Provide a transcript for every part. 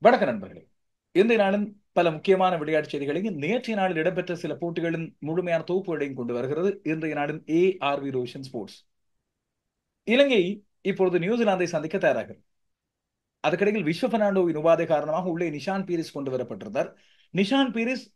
வணக்க நண்பர்களே. இன்றைய நாளின் பல முக்கியமான விளையாட்டு செய்திகளையும் நேற்றைய நாளில் இடம்பெற்ற சில போட்டிகளின் முழுமையான தொகுப்புகளையும் கொண்டு வருகிறது இன்றைய நாளின் ARV ரோஷன் ஸ்போர்ட்ஸ். இலங்கை இப்பொழுது நியூசிலாந்தை சந்திக்க தயாராகிறது. அதுக்கிடையில் விஸ்வ பெர்னாண்டோவின் உபாதை காரணமாக உள்ளே நிஷான் பீரிஸ் கொண்டு வரப்பட்டிருந்தார். நிஷான் பீரிஸ்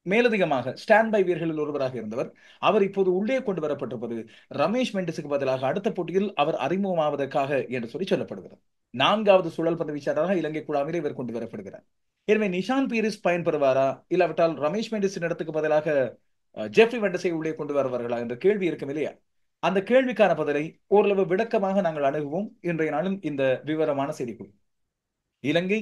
மேலதிகமாக ஸ்டாண்ட் பை வீரர்களில் ஒருவராக இருந்தவர். அவர் இப்போது உள்ளே கொண்டு வரப்பட்டிருப்பது ரமேஷ் மெண்டிஸுக்கு பதிலாக அடுத்த போட்டியில் அவர் அறிமுகமாவதற்காக என்று சொல்லப்படுகிறது. 4வது சுழல் பந்து வீச்சாளராக இலங்கை குழாமிலே இவர் கொண்டு வரப்படுகிறார். எனவே நிஷான் பீரிஸ் பயன்பெறுவாரா, இல்லாவிட்டால் ரமேஷ் மெண்டிஸின் இடத்துக்கு பதிலாக ஜெஃப்ரி வெண்டஸை உள்ளே கொண்டு வருவார்களா என்ற கேள்வி இருக்கும் இல்லையா? அந்த கேள்விக்கான பதிலை ஓரளவு விளக்கமாக நாங்கள் அணுகுவோம் இன்றைய நாளும் இந்த விவரமான செய்திக்குள். இலங்கை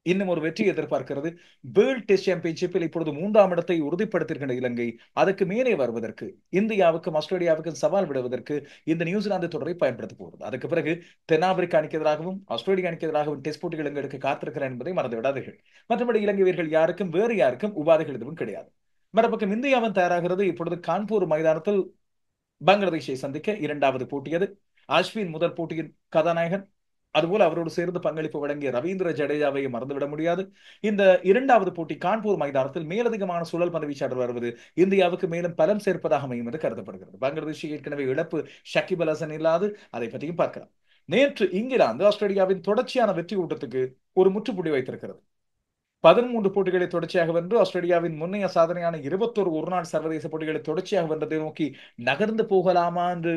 இன்னும் ஒரு வெற்றி எதிர்பார்க்கிறது. வேர்ல்ட் டெஸ்ட் சாம்பியன்ஷிப்பில் இப்பொழுது 3ஆம் இடத்தை உறுதிப்படுத்தியிருக்கின்ற இலங்கை அதுக்கு மேலே வருவதற்கு, இந்தியாவுக்கும் ஆஸ்திரேலியாவுக்கும் சவால் விடுவதற்கு இந்த நியூசிலாந்து தொடரை பயன்படுத்த போகிறது. அதுக்கு பிறகு தென்னாப்பிரிக்கா அணிக்கு எதிராகவும் ஆஸ்திரேலியா அணிக்கு எதிராகவும் டெஸ்ட் போட்டிகள் எங்களுக்கு காத்திருக்கிறேன் என்பதை மறந்து விடாதீர்கள். மற்றபடி இலங்கை வீரர்கள் யாருக்கும் வேறு யாருக்கும் உபாதைகள் எதுவும் கிடையாது. மறுபக்கம் இந்தியாவும் தயாராகிறது. இப்பொழுது கான்பூர் மைதானத்தில் பங்களாதேஷை சந்திக்க 2வது போட்டியது. அஸ்வின் முதல் போட்டியின் கதாநாயகன். அதுபோல அவரோடு சேர்ந்து பங்களிப்பு வழங்கிய ரவீந்திர ஜடேஜாவை மறந்துவிட முடியாது. இந்த 2வது போட்டி கான்பூர் மைதானத்தில் மேலதிகமான சுழல் பந்து வீச்சாளர் வருவது இந்தியாவுக்கு மேலும் பலம் சேர்ப்பதாக அமையும் என்று கருதப்படுகிறது. பங்களாதேஷ் ஏற்கனவே இழப்பு ஷகிப் அல் ஹசன் இல்லாது, அதை பற்றியும் பார்க்கலாம். நேற்று இங்கிலாந்து ஆஸ்திரேலியாவின் தொடர்ச்சியான வெற்றி கூட்டத்துக்கு ஒரு முற்றுப்புள்ளி வைத்திருக்கிறது. 13 போட்டிகளை தொடர்ச்சியாக வென்று ஆஸ்திரேலியாவின் முன்னைய சாதனையான 21 ஒருநாள் சர்வதேச போட்டிகளை தொடர்ச்சியாக வென்றதை நோக்கி நகர்ந்து போகலாமா என்று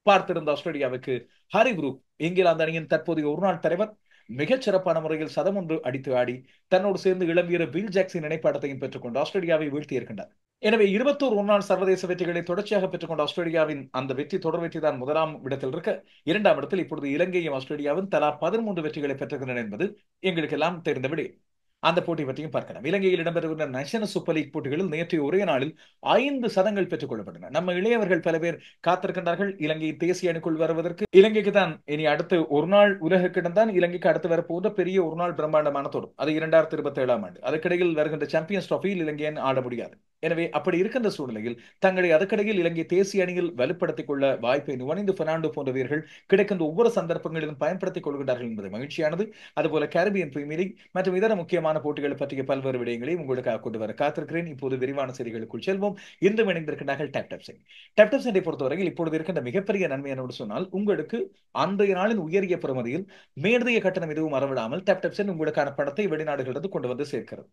பார்த்திருந்த ஆஸ்திரேலியாவுக்கு ஹாரி குரூப், இங்கிலாந்து அணியின் தற்போதைய ஒருநாள் தலைவர், மிகச் சிறப்பான முறையில் சதம் ஒன்று அடித்து ஆடி தன்னோடு சேர்ந்து இளம் வீரர் வில் ஜாக்ஸின் இணைப்பாட்டத்தையும் பெற்றுக்கொண்டு ஆஸ்திரேலியாவை வீழ்த்தியிருக்கின்றார். எனவே 21 ஒருநாள் சர்வதேச வெற்றிகளை தொடர்ச்சியாக பெற்றுக்கொண்ட ஆஸ்திரேலியாவின் அந்த வெற்றி தொடர் வெற்றி தான் முதலாம் இடத்தில் இருக்க, 2ஆம் இடத்தில் இப்பொழுது இலங்கையும் ஆஸ்திரேலியாவும் தலா 13 வெற்றிகளை பெற்றிருக்கின்றன என்பது எங்களுக்கு எல்லாம் தெரிந்த விடயம். அந்த போட்டி பற்றியும் பார்க்கலாம். இலங்கையில் இடம்பெறுகின்ற நேஷனல் சூப்பர் லீக் போட்டிகளில் நேற்றைய ஒரே நாளில் 5 சதங்கள் பெற்றுக் கொள்ளப்பட்டன. நம்ம இளையவர்கள் பல பேர் காத்திருக்கின்றார்கள் இலங்கை தேசிய அணிக்குள் வருவதற்கு. இலங்கைக்கு தான் இனி அடுத்து ஒரு நாள் உலக கிடம் தான் இலங்கைக்கு அடுத்து வரப்போன்ற பெரிய ஒரு நாள் பிரம்மாண்டமான தொடர். அது 2027ஆம் ஆண்டு. அதுக்கிடையில் வருகின்ற சாம்பியன்ஸ் டிராபியில் இலங்கையன் ஆட முடியாது. எனவே அப்படி இருக்கின்ற சூழ்நிலையில் தங்களை அதுக்கிடையில் இலங்கை தேசிய அணியில் வலுப்படுத்திக் கொள்ள வாய்ப்பை நுவனிந்து பெர்னாண்டோ போன்ற வீரர்கள் கிடைக்கின்ற ஒவ்வொரு சந்தர்ப்பங்களிலும் பயன்படுத்திக் கொள்கிறார்கள் என்பது மகிழ்ச்சியானது. அதுபோல கேரிபியன் பிரீமியர் லீக் மற்றும் இதர முக்கியமான போட்டிகளை பற்றிய பல்வேறு விடயங்களையும் உங்களுக்காக கொண்டு வர காத்திருக்கிறேன். இப்போது விரிவான செய்திகளுக்குள் செல்வோம். இன்று இணைந்திருக்கிறார்கள் டாப் சென்ட். டாப் சென்டை பொறுத்தவரையில் இப்பொழுது இருக்கின்ற மிகப்பெரிய நன்மை என்னோடு சொன்னால், உங்களுக்கு அன்றைய நாளின் உயரிய பெறுமதியில் மேற்தைய கட்டணம் எதுவும் அறவிடாமல் டாப் சென்ட் உங்களுக்கான பணத்தை வெளிநாடுகளிலிருந்து கொண்டு வந்து சேர்க்கிறது.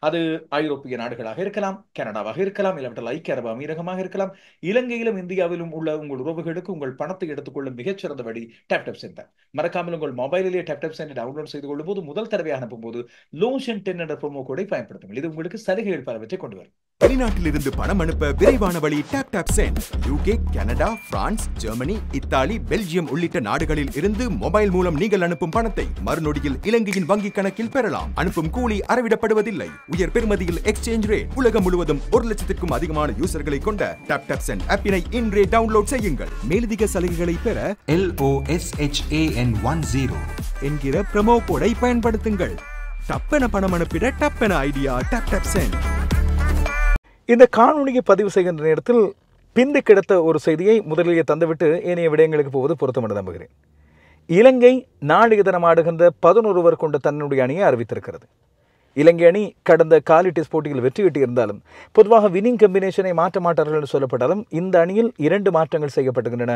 அது ஐரோப்பிய நாடுகளாக இருக்கலாம், கனடாவாக இருக்கலாம், இல்லாவிட்டால் ஐக்கிய அரபு அமீரகமாக இருக்கலாம். இலங்கையிலும் இந்தியாவிலும் உள்ள உங்கள் உறவுகளுக்கு உங்கள் பணத்தை எடுத்துக்கொள்ள மிகச்சிறந்த வழி டாப் சென்ட். மறக்காமல் உங்கள் மொபைலிலே டாப் சென்ட் டவுன்லோட் செய்து கொள்ளும் போது முதல் தடவையாக அனுப்பும் போது லோஷன் 10 என்ற ப்ரோமோ கோடை பயன்படுத்துங்கள். இது உங்களுக்கு சலுகைகள் பலவற்றை கொண்டு வரும். வெளிநாட்டிலிருந்து பணம் அனுப்ப விரைவான வழி Top Cent. UK, Canada, France, Germany, Italy, Belgium உள்ளிட்ட நாடுகளில் இருந்து மொபைல் மூலம் நீங்கள் அனுப்பும் பணத்தை மறுநொடியில் இலங்கையின் வங்கி கணக்கில் பெறலாம். அனுப்பும் கூலி அறவிடப்படுவதில்லை. உயர் பெறுமதியில் எக்ஸ்சேஞ்ச் ரேட். உலகம் முழுவதும் 1 லட்சத்திற்கும் அதிகமான யூசர்களை கொண்ட டாப் சென்ட் ஆப்பினை இன்றே டவுன்லோட் செய்யுங்கள். மேலதிக சலுகைகளை பெற LOSHAN10 என்கிற ப்ரோமோ கோடை பயன்படுத்துங்கள். டப்பென பணம் அனுப்பிட டப்பென ஐடியா டாப் சென்ட். இந்த காணொலியை பதிவு செய்கின்ற நேரத்தில் பிந்து கிடத்த ஒரு செய்தியை முதலிலே தந்துவிட்டு ஏனைய விடயங்களுக்கு போவது பொருத்தமென நம்புகிறேன். இலங்கை நாளைய தினம் ஆடுகின்ற 11 கொண்ட தன்னுடைய அணியை அறிவித்திருக்கிறது. இலங்கை அணி கடந்த காலி டெஸ்ட் போட்டியில் வெற்றி இருந்தாலும் பொதுவாக வின்னிங் கம்பினேஷனை மாற்ற மாட்டார்கள் என்று சொல்லப்பட்டாலும் இந்த அணியில் 2 மாற்றங்கள் செய்யப்பட்டுகின்றன.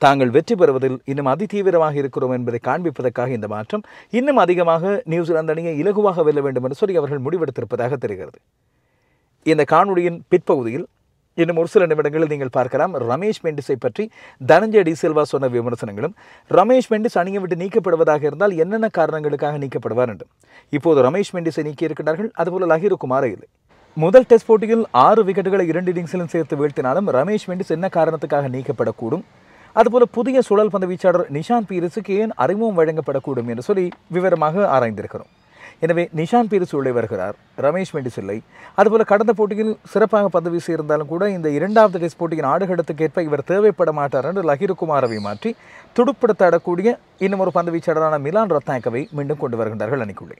தாங்கள் வெற்றி பெறுவதில் இன்னும் அதிதீவிரமாக இருக்கிறோம் என்பதை காண்பிப்பதற்காக இந்த மாற்றம். இன்னும் அதிகமாக நியூசிலாந்து அணியை இலகுவாக வெல்ல வேண்டும் என்று சொல்லி அவர்கள் முடிவெடுத்திருப்பதாக தெரிகிறது. இந்த காணொலியின் பிற்பகுதியில் இன்னும் ஒரு சில நிமிடங்களில் நீங்கள் பார்க்கலாம் ரமேஷ் மெண்டிஸை பற்றி தனஞ்சய டி சில்வா சொன்ன விமர்சனங்களும், ரமேஷ் மெண்டிஸ் அணியை விட்டு நீக்கப்படுவதாக இருந்தால் என்னென்ன காரணங்களுக்காக நீக்கப்படுவார் என்றும். இப்போது ரமேஷ் மெண்டிஸை நீக்கி இருக்கிறார்கள். அதுபோல லஹீரு குமார இல்லை. முதல் டெஸ்ட் போட்டியில் 6 விக்கெட்டுகளை 2 இன்னிங்ஸிலும் சேர்த்து வீழ்த்தினாலும் ரமேஷ் மெண்டிஸ் என்ன காரணத்துக்காக நீக்கப்படக்கூடும், அதுபோல புதிய சுழல் பந்து வீச்சாளர் நிஷான் பீரிஸுக்கு ஏன் அறிமுகம் வழங்கப்படக்கூடும் என்று சொல்லி விவரமாக ஆராய்ந்திருக்கிறோம். எனவே நிஷான் பீரிஸ் உள்ளே வருகிறார், ரமேஷ் மெண்டிஸ் இல்லை. அதுபோல கடந்த போட்டியில் சிறப்பாக பந்து வீசி இருந்தாலும் கூட இந்த 2வது டெஸ்ட் போட்டியின் ஆடுகளத்துக்கு ஏற்ப இவர் தேவைப்பட மாட்டார் என்று லஹீரு குமாரவை மாற்றி துடுப்படுத்த ஆடக்கூடிய இன்னும் ஒரு பந்து வீச்சாளரான மிலான் ரத்னாக்கவை மீண்டும் கொண்டு வருகின்றார்கள் அணிக்குள்ளே.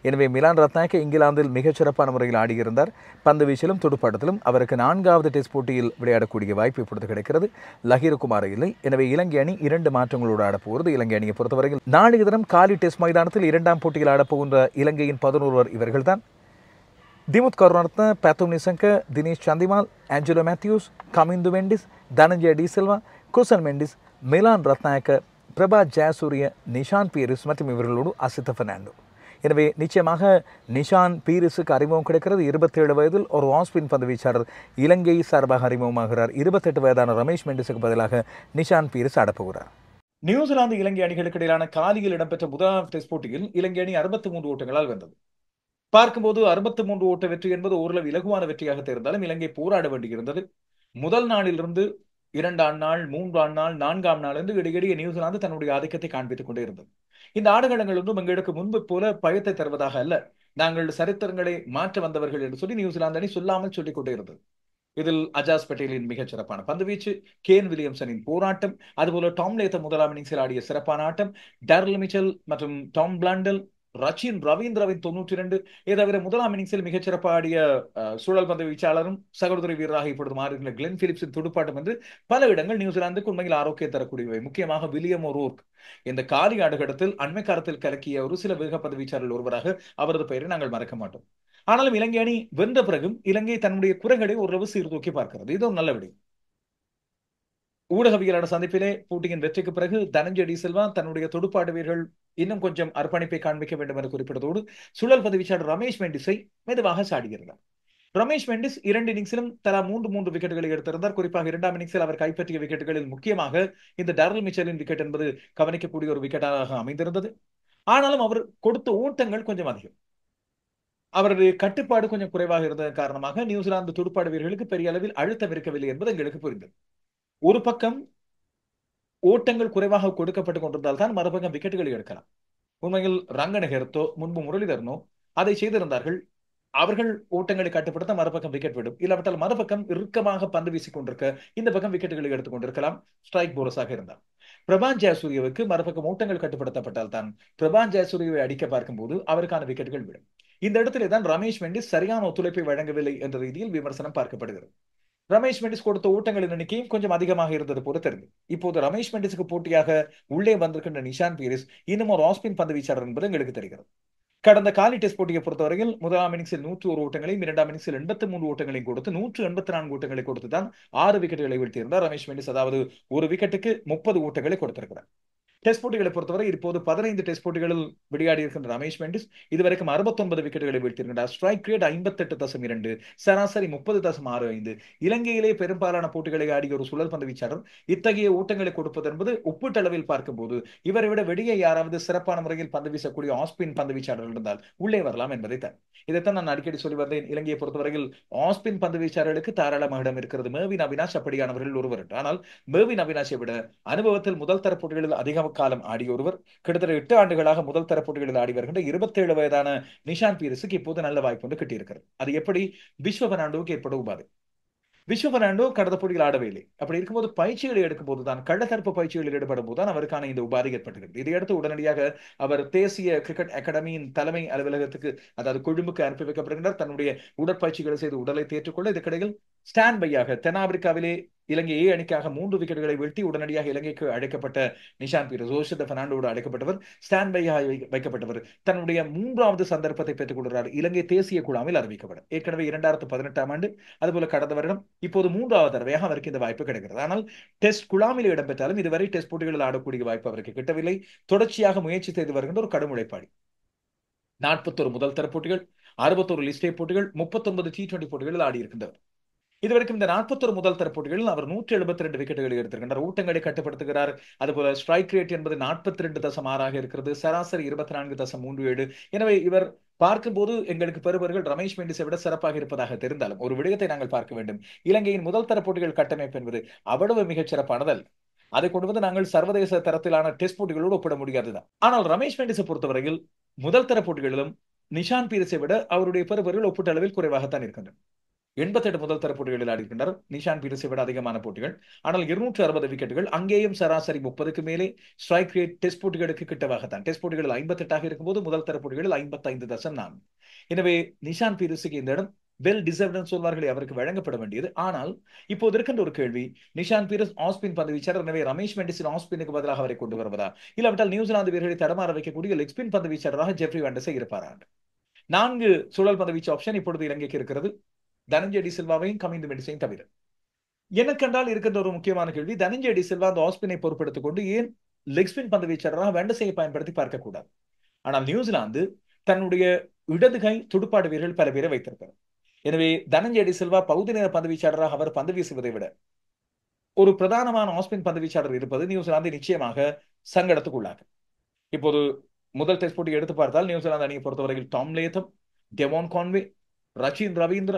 எனவே மிலான் ரத்னாக்க இங்கிலாந்தில் மிகச்சிறப்பான முறையில் ஆடியிருந்தார். பந்து வீச்சிலும் துடுப்பாட்டத்திலும் அவருக்கு 4வது டெஸ்ட் போட்டியில் விளையாடக்கூடிய வாய்ப்பு இப்பொழுது கிடைக்கிறது. லஹீரகுமார இல்லை. எனவே இலங்கை அணி 2 மாற்றங்களோடு ஆடப்போகிறது. இலங்கை அணியை பொறுத்தவரையில் நாளைய தினம் காலி டெஸ்ட் மைதானத்தில் 2ஆம் போட்டியில் ஆடப்போகின்ற இலங்கையின் 11 இவர்கள்தான். திமுத் கருணாரத்ன, பேத்தும் நிசங்க, தினேஷ் சந்திமால், ஆஞ்சலோ மேத்யூஸ், கமிந்து மெண்டிஸ், தனஞ்சய டி சில்வா, குசன் மெண்டிஸ், மிலான் ரத்னாக்க, பிரபா ஜெயசூரிய, நிஷான் பீரிஸ் மற்றும் இவர்களோடு அசித்த பெர்னாண்டோ. எனவே நிச்சயமாக நிஷான் பீரிஸுக்கு அறிமுகம் கிடைக்கிறது. 27 வயதில் ஒரு ஆஸ்பின் பந்து வீச்சாளர் இலங்கை சார்பாக அறிமுகமாகிறார். 28 வயதான ரமேஷ் மெண்டிஸுக்கு பதிலாக நிஷான் பீரிஸ் ஆடப்போகிறார். நியூசிலாந்து இலங்கை அணிகளுக்கு இடையிலான காலியில் இடம்பெற்ற முதலாம் டெஸ்ட் போட்டியில் இலங்கை அணி 63 ஓட்டங்களால் வென்றது. பார்க்கும்போது 63 ஓட்ட வெற்றி என்பது ஓரளவு இலகுவான வெற்றியாக தெரிந்தாலும் இலங்கை போராட வேண்டியிருந்தது. முதல் நாளிலிருந்து 2ஆம் நாள், 3ஆம் நாள், 4ஆம் நாள் என்று இடையிடையே நியூசிலாந்து தன்னுடைய ஆதிக்கத்தை காண்பித்துக் கொண்டே இருந்தது. இந்த ஆடுகளங்கள் ஒன்றும் எங்களுக்கு முன்பு போல பயத்தை தருவதாக அல்ல. நாங்கள் சரித்திரங்களை மாற்ற வந்தவர்கள் என்று சொல்லி நியூசிலாந்து அணி சொல்லாமல் சொல்லிக் கொண்டே இருந்தது. இதில் அஜாஸ் பட்டேலின் மிகச் சிறப்பான பந்துவீச்சு, கேன் வில்லியம்சனின் போராட்டம், அதுபோல டாம் லேத்தம் முதலாம் இன்னிங்ஸில் ஆடிய சிறப்பான ஆட்டம், டாரல் மிச்சல் மற்றும் டாம் பிளாண்டல், ரச்சின் ரவீந்திராவின் 92, இதை தவிர முதலாம் இன்னிங்ஸில் மிகச்சிறப்பாக ஆடிய சுழல் பந்து வீச்சாளரும் சகோதரி வீரராக இப்பொழுது மாறுகின்ற கிளென் பிலிப்ஸின் துடுப்பாட்டம் என்று பல இடங்கள் நியூசிலாந்துக்கு உண்மையில் ஆரோக்கியம் தரக்கூடியவை. முக்கியமாக வில்லியம் ஓரோர்க் இந்த காலி ஆடுகளத்தில் அண்மை காலத்தில் கலக்கிய ஒரு சில வேகப்பந்து வீச்சாளர்கள் ஒருவராக அவரது பெயரை நாங்கள் மறக்க மாட்டோம். ஆனாலும் இலங்கை அணி வென்ற பிறகும் இலங்கை தன்னுடைய குறைகளை ஓரளவு சீர்தூக்கி பார்க்கிறது. இது ஒரு நல்ல விடை. ஊடகவியலாளர் சந்திப்பிலே போட்டியின் வெற்றிக்கு பிறகு தனஞ்சய டி சில்வா தன்னுடைய துடுப்பாட்ட வீரர்கள் இன்னும் கொஞ்சம் அர்ப்பணிப்பை காண்பிக்க வேண்டும் என குறிப்பிட்டதோடு சுழல் பந்து வீச்சாளர் ரமேஷ் மெண்டிஸை மெதுவாக சாடுகிறார். ரமேஷ் மெண்டிஸ் 2 இன்னிங்ஸிலும் தலா 3 விக்கெட்டுகளை எடுத்திருந்தார். குறிப்பாக 2ஆம் இன்னிங்ஸில் அவர் கைப்பற்றிய விக்கெட்டுகளில் முக்கியமாக இந்த டாரல் மிச்சலின் விக்கெட் என்பது கவனிக்கக்கூடிய ஒரு விக்கெட்டாக அமைந்திருந்தது. ஆனாலும் அவர் கொடுத்த ஓட்டங்கள் கொஞ்சம் அதிகம். அவருடைய கட்டுப்பாடு கொஞ்சம் குறைவாக இருந்ததன் காரணமாக நியூசிலாந்து துடுப்பாடு வீரர்களுக்கு பெரிய அளவில் அழுத்தம் இருக்கவில்லை என்பது எங்களுக்கு புரிந்தது. ஒரு பக்கம் ஓட்டங்கள் குறைவாக கொடுக்கப்பட்டுக் கொண்டிருந்தால் தான் மறுபக்கம் விக்கெட்டுகளை எடுக்கலாம். உண்மையில் ரங்கநகர்த்தோ முன்பு முரளிதரனோ அதை செய்திருந்தார்கள். அவர்கள் ஓட்டங்களை கட்டுப்படுத்த மறுபக்கம் விக்கெட் விடும். இல்லாவிட்டால் மறுபக்கம் இறுக்கமாக பந்து வீசிக் கொண்டிருக்க இந்த பக்கம் விக்கெட்டுகளை எடுத்துக் கொண்டிருக்கலாம் ஸ்ட்ரைக் போலர்ஸாக இருந்தார். பிரபான் ஜெயசூரியவுக்கு மறுபக்கம் ஓட்டங்கள் கட்டுப்படுத்தப்பட்டால் தான் பிரபான் ஜெயசூரியவை அடிக்க பார்க்கும்போது அவருக்கான விக்கெட்டுகள் விடும். இந்த இடத்திலே தான் ரமேஷ் மெண்டிஸ் சரியான ஒத்துழைப்பை வழங்கவில்லை என்ற ரீதியில் விமர்சனம் பார்க்கப்படுகிறது. ரமேஷ் மெண்டிஸ் கொடுத்த ஓட்டங்களின் எண்ணிக்கையும் கொஞ்சம் அதிகமாக இருந்தது போல தெரிந்து. இப்போது ரமேஷ் மெண்டிஸுக்கு போட்டியாக உள்ளே வந்திருக்கின்ற நிஷான் பீரிஸ் இன்னும் ஒரு ஆஸ்பின் பந்து வீச்சாளர் என்பது எங்களுக்கு தெரிகிறது. கடந்த காலி டெஸ்ட் போட்டியை பொறுத்தவரையில் முதலாம் இன்னிங்ஸில் 101 ஓட்டங்களையும் 2ஆம் இன்னிங்ஸில் 83 ஓட்டங்களையும் கொடுத்து 184 ஓட்டங்களை கொடுத்து தான் 6 விக்கெட்டுகளை வீழ்த்தியிருந்தார் ரமேஷ் மெண்டிஸ். அதாவது ஒரு விக்கெட்டுக்கு 30 ஓட்டங்களை கொடுத்திருக்கிறார். டெஸ்ட் போட்டிகளை பொறுத்தவரை இப்போது 15 டெஸ்ட் போட்டிகளில் விளையாடி இருக்கின்ற ரமேஷ் மெண்டிஸ் இதுவரைக்கும் 69 விக்கெட்டுகளை வீழ்த்தியிருக்கிறார். ஸ்ட்ரைக் ரேட் 58.2, சராசரி 30.65. இலங்கையிலே பெரும்பாலான போட்டிகளை ஆடிய ஒரு சுழல் பந்து வீச்சாளர் இத்தகைய ஓட்டங்களை கொடுப்பது என்பது ஒப்பீட்டளவில் பார்க்கும்போது இவரை விட வெளியே யாராவது சிறப்பான முறையில் பந்து வீசக்கூடிய ஆஸ்பின் பந்து வீச்சாளர் இருந்தால் உள்ளே வரலாம் என்பதை தான். இதைத்தான் நான் அடிக்கடி சொல்லி வந்தேன். இலங்கையை பொறுத்தவரையில் ஆஸ்பின் பந்து வீச்சாளர்களுக்கு தாராளமாக இடம் இருக்கிறது. மேவின் அவினாஷ் அப்படியானவர்கள் ஒருவர். ஆனால் மேவின் அவினாஷை விட அனுபவத்தில் முதல் தர போட்டிகளில் அதிக காலம் ஆடிய ஒருவர், கிட்டத்தட்ட 8 ஆண்டுகளாக முதல் தர போட்டிகளில் ஆடி வருகின்ற 27 வயதான நிஷான் பீரிஸுக்கு இப்போது நல்ல வாய்ப்பு ஒன்று கிட்டியிருக்கிறது. அது எப்படி? விஸ்வ பெர்னாண்டோவுக்கு ஏற்பட உபாதை. விஸ்வ பெர்னாண்டோ கடந்த போட்டியில் ஆடவே இல்லை. அப்படி இருக்கும்போது பயிற்சிகளை எடுக்கும் போதுதான், கள்ளத்தரப்பு பயிற்சிகளில் ஈடுபடும் போதுதான் அவருக்கான இந்த உபாதை ஏற்பட்டிருக்கிறது. இதையடுத்து உடனடியாக அவர் தேசிய கிரிக்கெட் அகாடமியின் தலைமை அலுவலகத்துக்கு, அதாவது கொழும்புக்கு அனுப்பி வைக்கப்படுகின்றார். தன்னுடைய உடற்பயிற்சிகளை செய்து உடலை தேற்றுக்கொள்ள இதுக்கிடையில் ஸ்டாண்ட் பையாக தென்னாப்பிரிக்காவிலே இலங்கை ஏ அணிக்காக 3 விக்கெட்டுகளை வீழ்த்தி உடனடியாக இலங்கைக்கு அழைக்கப்பட்ட நிஷான் பீரிஸ், ஜோஷித பெர்னாண்டோடு அழைக்கப்பட்டவர், ஸ்டாண்ட் பையாக வைக்கப்பட்டவர் தன்னுடைய 3வது சந்தர்ப்பத்தை பெற்றுக் கொள்கிறார். இலங்கை தேசிய குழாமில் அறிவிக்கப்படும். ஏற்கனவே 2018ஆம் ஆண்டு, அதுபோல கடந்த வருடம், இப்போது 3வது தடவையாக அவருக்கு இந்த வாய்ப்பு கிடைக்கிறது. ஆனால் டெஸ்ட் குழாமில் இடம்பெற்றாலும் இதுவரை டெஸ்ட் போட்டிகளில் ஆடக்கூடிய வாய்ப்பு அவருக்கு கிட்டவில்லை. தொடர்ச்சியாக முயற்சி செய்து வருகின்ற ஒரு கடும் உழைப்பாளி. 41 முதல் தர போட்டிகள், 61 லிஸ்டே போட்டிகள், 39 T20 போட்டிகளில் ஆடி இருக்கின்றவர். இதுவரைக்கும் இந்த 41 முதல் தர போட்டிகளில் அவர் 172 விக்கெட்டுகளை எடுத்திருக்கின்றார். ஊட்டங்களை கட்டுப்படுத்துகிறார். அதுபோல ஸ்ட்ரைக் ரேட் என்பது 42.6 இருக்கிறது. சராசரி 24.37. எனவே இவர் பார்க்கும்போது எங்களுக்கு பெறுபவர்கள் ரமேஷ் மெண்டிஸை விட சிறப்பாக இருப்பதாக தெரிந்தாலும் ஒரு விடயத்தை நாங்கள் பார்க்க வேண்டும். இலங்கையின் முதல் தர போட்டிகள் கட்டமைப்பு என்பது அவ்வளவு மிகச் சிறப்பானதல்ல. அதை கொண்டு வந்து நாங்கள் சர்வதேச தரத்திலான டெஸ்ட் போட்டிகளோடு ஒப்பிட முடியாதுதான். ஆனால் ரமேஷ் மெண்டிஸை பொறுத்தவரையில் முதல் தர போட்டிகளிலும் நிஷான் பீரிஸை விட அவருடைய பெறுபவர்கள் ஒப்பீட்டளவில் குறைவாகத்தான் இருக்கின்றனர். 88 முதல் தர போட்டிகளில் ஆடியிருக்கின்றார். நிஷான் பீரிஸை விட அதிகமான போட்டிகள். ஆனால் 260 விக்கெட்டுகள். அங்கேயும் சராசரி 30க்கு மேலே. ஸ்ட்ரைக் ரேட் டெஸ்ட் போட்டிகளுக்கு கிட்டவாகத்தான். டெஸ்ட் போட்டிகளில் 58 இருக்கும்போது முதல் தர போட்டிகளில் 55.4. எனவே நிஷான் பீரிஸுக்கு இந்த இடம் வெல் டிசர்வ்டு சொல்வார்களே, அவருக்கு வழங்கப்பட வேண்டியது. ஆனால் இப்போது இருக்கின்ற ஒரு கேள்வி, நிஷான் பீரிஸ் ஆஸ்பின் பந்து வீச்சாளர். எனவே ரமேஷ் மெண்டிஸின் ஆஸ்பினுக்கு பதிலாக அவரை கொண்டு வருவதா, இல்லாவிட்டால் நியூசிலாந்து வீரர்களை தடமாற வைக்கக்கூடிய லெக் ஸ்பின் பந்து வீச்சாளராக ஜெஃப்ரி வாண்டஸை இருப்பாரா? 4 சுழல் பந்து வீச்சு ஆப்ஷன் இப்பொழுது இலங்கைக்கு இருக்கிறது, தனஞ்சய டி சில்வாவையும் கமிந்து மெண்டிஸையும் தவிர. எனக்கென்றால் இருக்கின்ற ஒரு முக்கியமான கேள்வி, தனஞ்சய டி சில்வா அந்த ஆஸ்பினை பொறுப்பெடுத்துக் கொண்டு ஏன் லெக் ஸ்பின் பந்து வீச்சாளராக வாண்டஸை பயன்படுத்தி பார்க்கக்கூடாது? ஆனால் நியூசிலாந்து தன்னுடைய இடது கை துடுப்பாடு வீரர்கள் பல பேரை வைத்திருக்கிறார். எனவே தனஞ்சய டி சில்வா பகுதி நேர பந்து வீச்சாளராக அவர் பந்து வீசுவதை விட ஒரு பிரதானமான ஆஸ்பின் பந்து வீச்சாளர் இருப்பது நியூசிலாந்து நிச்சயமாக சங்கடத்துக்குள்ளாகும். இப்போது முதல் டெஸ்ட் போட்டி எடுத்து பார்த்தால் நியூசிலாந்து அணியை பொறுத்தவரையில் Tom Latham, Devon Conway, Rachin Ravindra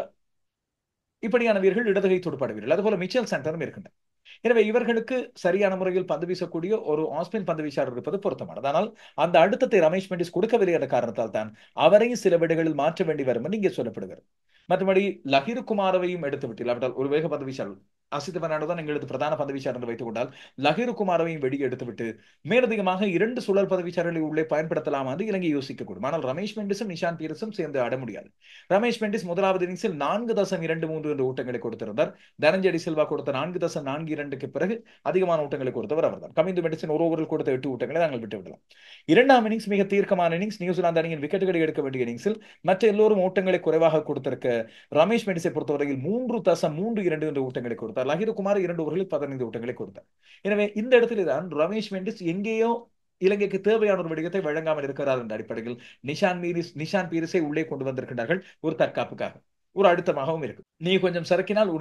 இப்படியான வீரர்கள் இடதுகை துடுப்பாடு வீரர்கள். அதுபோல மிச்சல் சாண்டனரும் இருக்கின்றனர். எனவே இவர்களுக்கு சரியான முறையில் பந்து வீசக்கூடிய ஒரு ஆஸ்பின் பந்து வீச்சாளர் இருப்பது பொருத்தமானது. ஆனால் அந்த அழுத்தத்தை ரமேஷ் மெண்டிஸ் கொடுக்கவில்லை என்ற காரணத்தால் தான் அவரையும் சில விடைகளில் மாற்ற வேண்டி வரும் என்று இங்கே சொல்லப்படுகிறது. மற்றபடி லஹிரு குமாரவையும் எடுத்து விட்டு ஒரு வேக பந்து வீச்சாளர் அசித் பெர்னாண்டோ தான் எங்களது பிரதான பந்து வீச்சாளர் என்று வைத்துக் கொண்டால் லஹிரு குமாரவையும் வெளியே எடுத்துவிட்டு மேலதிகமாக 2 சுழல் பந்து வீச்சாளர்களை உள்ளே பயன்படுத்தலாம் என்று இலங்கை யோசிக்கக்கூடும். ஆனால் ரமேஷ் மெண்டிஸும் நிஷான் பீரிஸும் சேர்ந்து ஆட முடியாது. ரமேஷ் மெண்டிஸ் முதலாவது இன்னிங்ஸில் 4.23 என்ற ஊட்டங்களை கொடுத்திருந்தார். தனஞ்சய டி சில்வா கொடுத்த 4.42க்கு பிறகு அதிகமான ஊட்டங்களை கொடுத்தவர் அவர்தான். கமிந்து மெண்டிஸின் ஒரு ஓவரில் கொடுத்த 8 ஊட்டங்களை நாங்கள் விட்டுவிடலாம். இரண்டாம் இன்னிங்ஸ் மிக தீர்க்கமான இன்னிங்ஸ். நியூசிலாந்து அணியின் விக்கெட்டுகளை எடுக்க வேண்டிய இன்னிங்ஸில் மற்ற எல்லோரும் ஓட்டங்களை குறைவாக கொடுத்திருக்க ரமேஷ் மெண்டிஸை பொறுத்தவரையில் 3.32 என்ற ஊட்டங்களை கொடுத்தார். லஹிரு குமார் 2 ஓவர்களில் 15 ஊட்டங்களை கொடுத்தார். எனவே இந்த இடத்திலே தான் ரமேஷ் மெண்டிஸ் எங்கேயோ இலங்கைக்கு தேவையான ஒரு விடயத்தை வழங்காமல் இருக்கிறார் என்ற அடிப்படையில் நிஷான் பீரிஸை உள்ளே கொண்டு வந்திருக்கிறார்கள் ஒரு தற்காப்புக்காக. ஒரு அழுத்தமாகவும் இருக்கு. நீ கொஞ்சம் சறுக்கினால்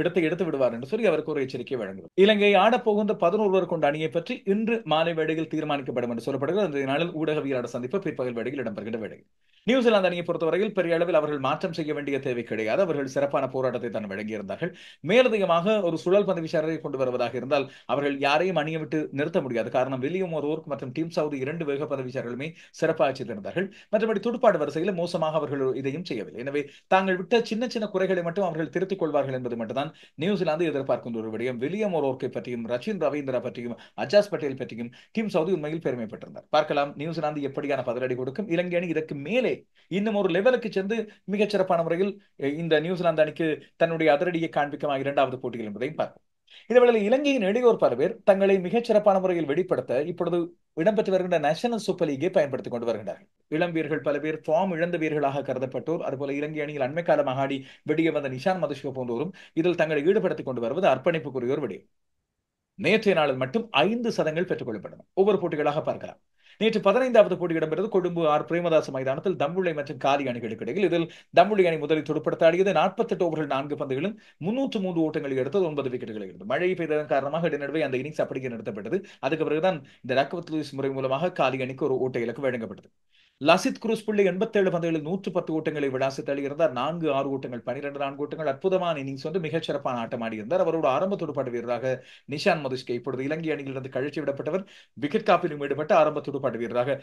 இடத்தை எடுத்து விடுவார் என்று சொல்லி அவருக்கு ஒரு எச்சரிக்கை வழங்குவது. இலங்கை ஆடப்போகின்ற 11 கொண்ட அணியை பற்றி இன்று மாலை வேளையில் தீர்மானிக்கப்படும் என்று சொல்லப்படுகிறது. அந்த நாளில் ஊடகவியலாளர் சந்திப்பு பிற்பகல் வேளையில் இடம்பெறுகின்ற வேளையில் நியூசிலாந்து அணியை பொறுத்தவரையில் பெரிய அளவில் அவர்கள் மாற்றம் செய்ய வேண்டிய தேவை கிடையாது. அவர்கள் சிறப்பான போராட்டத்தை தான் வழங்கியிருந்தார்கள். மேலதிகமாக ஒரு சுழல் பந்து வீச்சாளரை கொண்டு வருவதாக இருந்தால் அவர்கள் யாரையும் அணியை விட்டு நிறுத்த முடியாது. காரணம் வில்லியம் ஓர்க் மற்றும் டீம் சவுதி 2 வேக பந்து வீச்சாளர்களுமே சிறப்பாக செய்திருந்தார்கள். மற்றபடி துடுப்பாடு வரிசையில் மோசமாக அவர்கள் இதையும் செய்யவில்லை. எனவே தாங்கள் விட்ட சின்ன சின்ன குறைகளை மட்டும் அவர்கள் திருத்திக் கொள்வார்கள் என்பது மட்டும்தான் நியூசிலாந்து எதிர்பார்க்கின்ற ஒரு விடயம். வில்லியம் ஓர்க்கை பற்றியும் ரச்சின் ரவீந்திரா பற்றியும் அஜாஸ் பட்டேல் பற்றியும் டீம் சவுதி உண்மையில் பெருமைப்பட்டிருந்தார். பார்க்கலாம் நியூசிலாந்து எப்படியான பதிலடி கொடுக்கும். இலங்கை அணி இதற்கு மேலே இன்னும் ஒரு லெவலுக்கு சென்று மிகச்சிறப்பான முறையில் இந்த நியூசிலாந்து அணிக்கு தன்னுடைய அதிரடியை காண்பிக்கும் 2வது போட்டிகள் என்பதையும் பார்ப்போம். இதேவேளை இலங்கையின் இளையோர் பல பேர் தங்களை மிகச்சிறப்பான முறையில் வெளிப்படுத்த இப்பொழுது இடம்பெற்று வருகின்ற நேஷனல் சூப்பர் லீகை பயன்படுத்திக் கொண்டு வருகின்றனர். இளம் வீரர்கள் பல பேர் ஃபார்ம் இழந்த வீரர்களாக கருதப்பட்டோர், அதுபோல இலங்கை அணியில் அண்மை காலமாக ஆடி வெடிய வந்த நிஷான் மதுஷ்க போன்றோரும் இதில் தங்களை ஈடுபடுத்திக் கொண்டு வருவது அர்ப்பணிப்புக்குரிய ஒரு விடயம். நேற்றைய நாளில் மட்டும் 5 சதங்கள் பெற்றுக் கொள்ளப்பட்டன. ஒவ்வொரு போட்டிகளாக பார்க்கலாம். நேற்று 15வது போட்டி இடம்பெற்றது கொழும்பு ஆர் பிரேமதாச மைதானத்தில் தம்புள்ளை மற்றும் காலி அணிகளுக்கு இடையில். இதில் தம்புள்ளை அணி முதலில் துடுப்படுத்தாடியது. 48 ஓவர்கள் 4 பந்துகளும் 303 ஓட்டங்களை எடுத்தது, 9 விக்கெட்டுகளை எடுத்தது. மழை பெய்ததன் காரணமாக இடைநடுவே அந்த இன்னிங்ஸ் அப்படியே நிறுத்தப்பட்டது. அதுக்கு பிறகுதான் இந்த ரக்கவத் லூயிஸ் முறை மூலமாக காலி அணிக்கு ஒரு ஓட்ட இலக்கு வழங்கப்பட்டது. லசித் குரூஸ் புள்ளி 87 பந்துகளில் 110 ஓட்டங்களை விளாசி தள்ளியிருந்தார். 4 ஓட்டங்கள் 12 ஓட்டங்கள். அற்புதமான இன்னிங்ஸ் வந்து மிகச்சிறப்பான ஆட்டம் ஆடியிருந்தார். அவரோட ஆரம்ப துடுப்பாட்டு வீரராக நிஷான் மதுஷ்கே இப்பொழுது இலங்கை அணியிலிருந்து கழிச்சு விடப்பட்டவர் விக்கெட் காப்பிலும் ஈடுபட்ட ஆரம்ப துடுப்பாட்டு வீரராக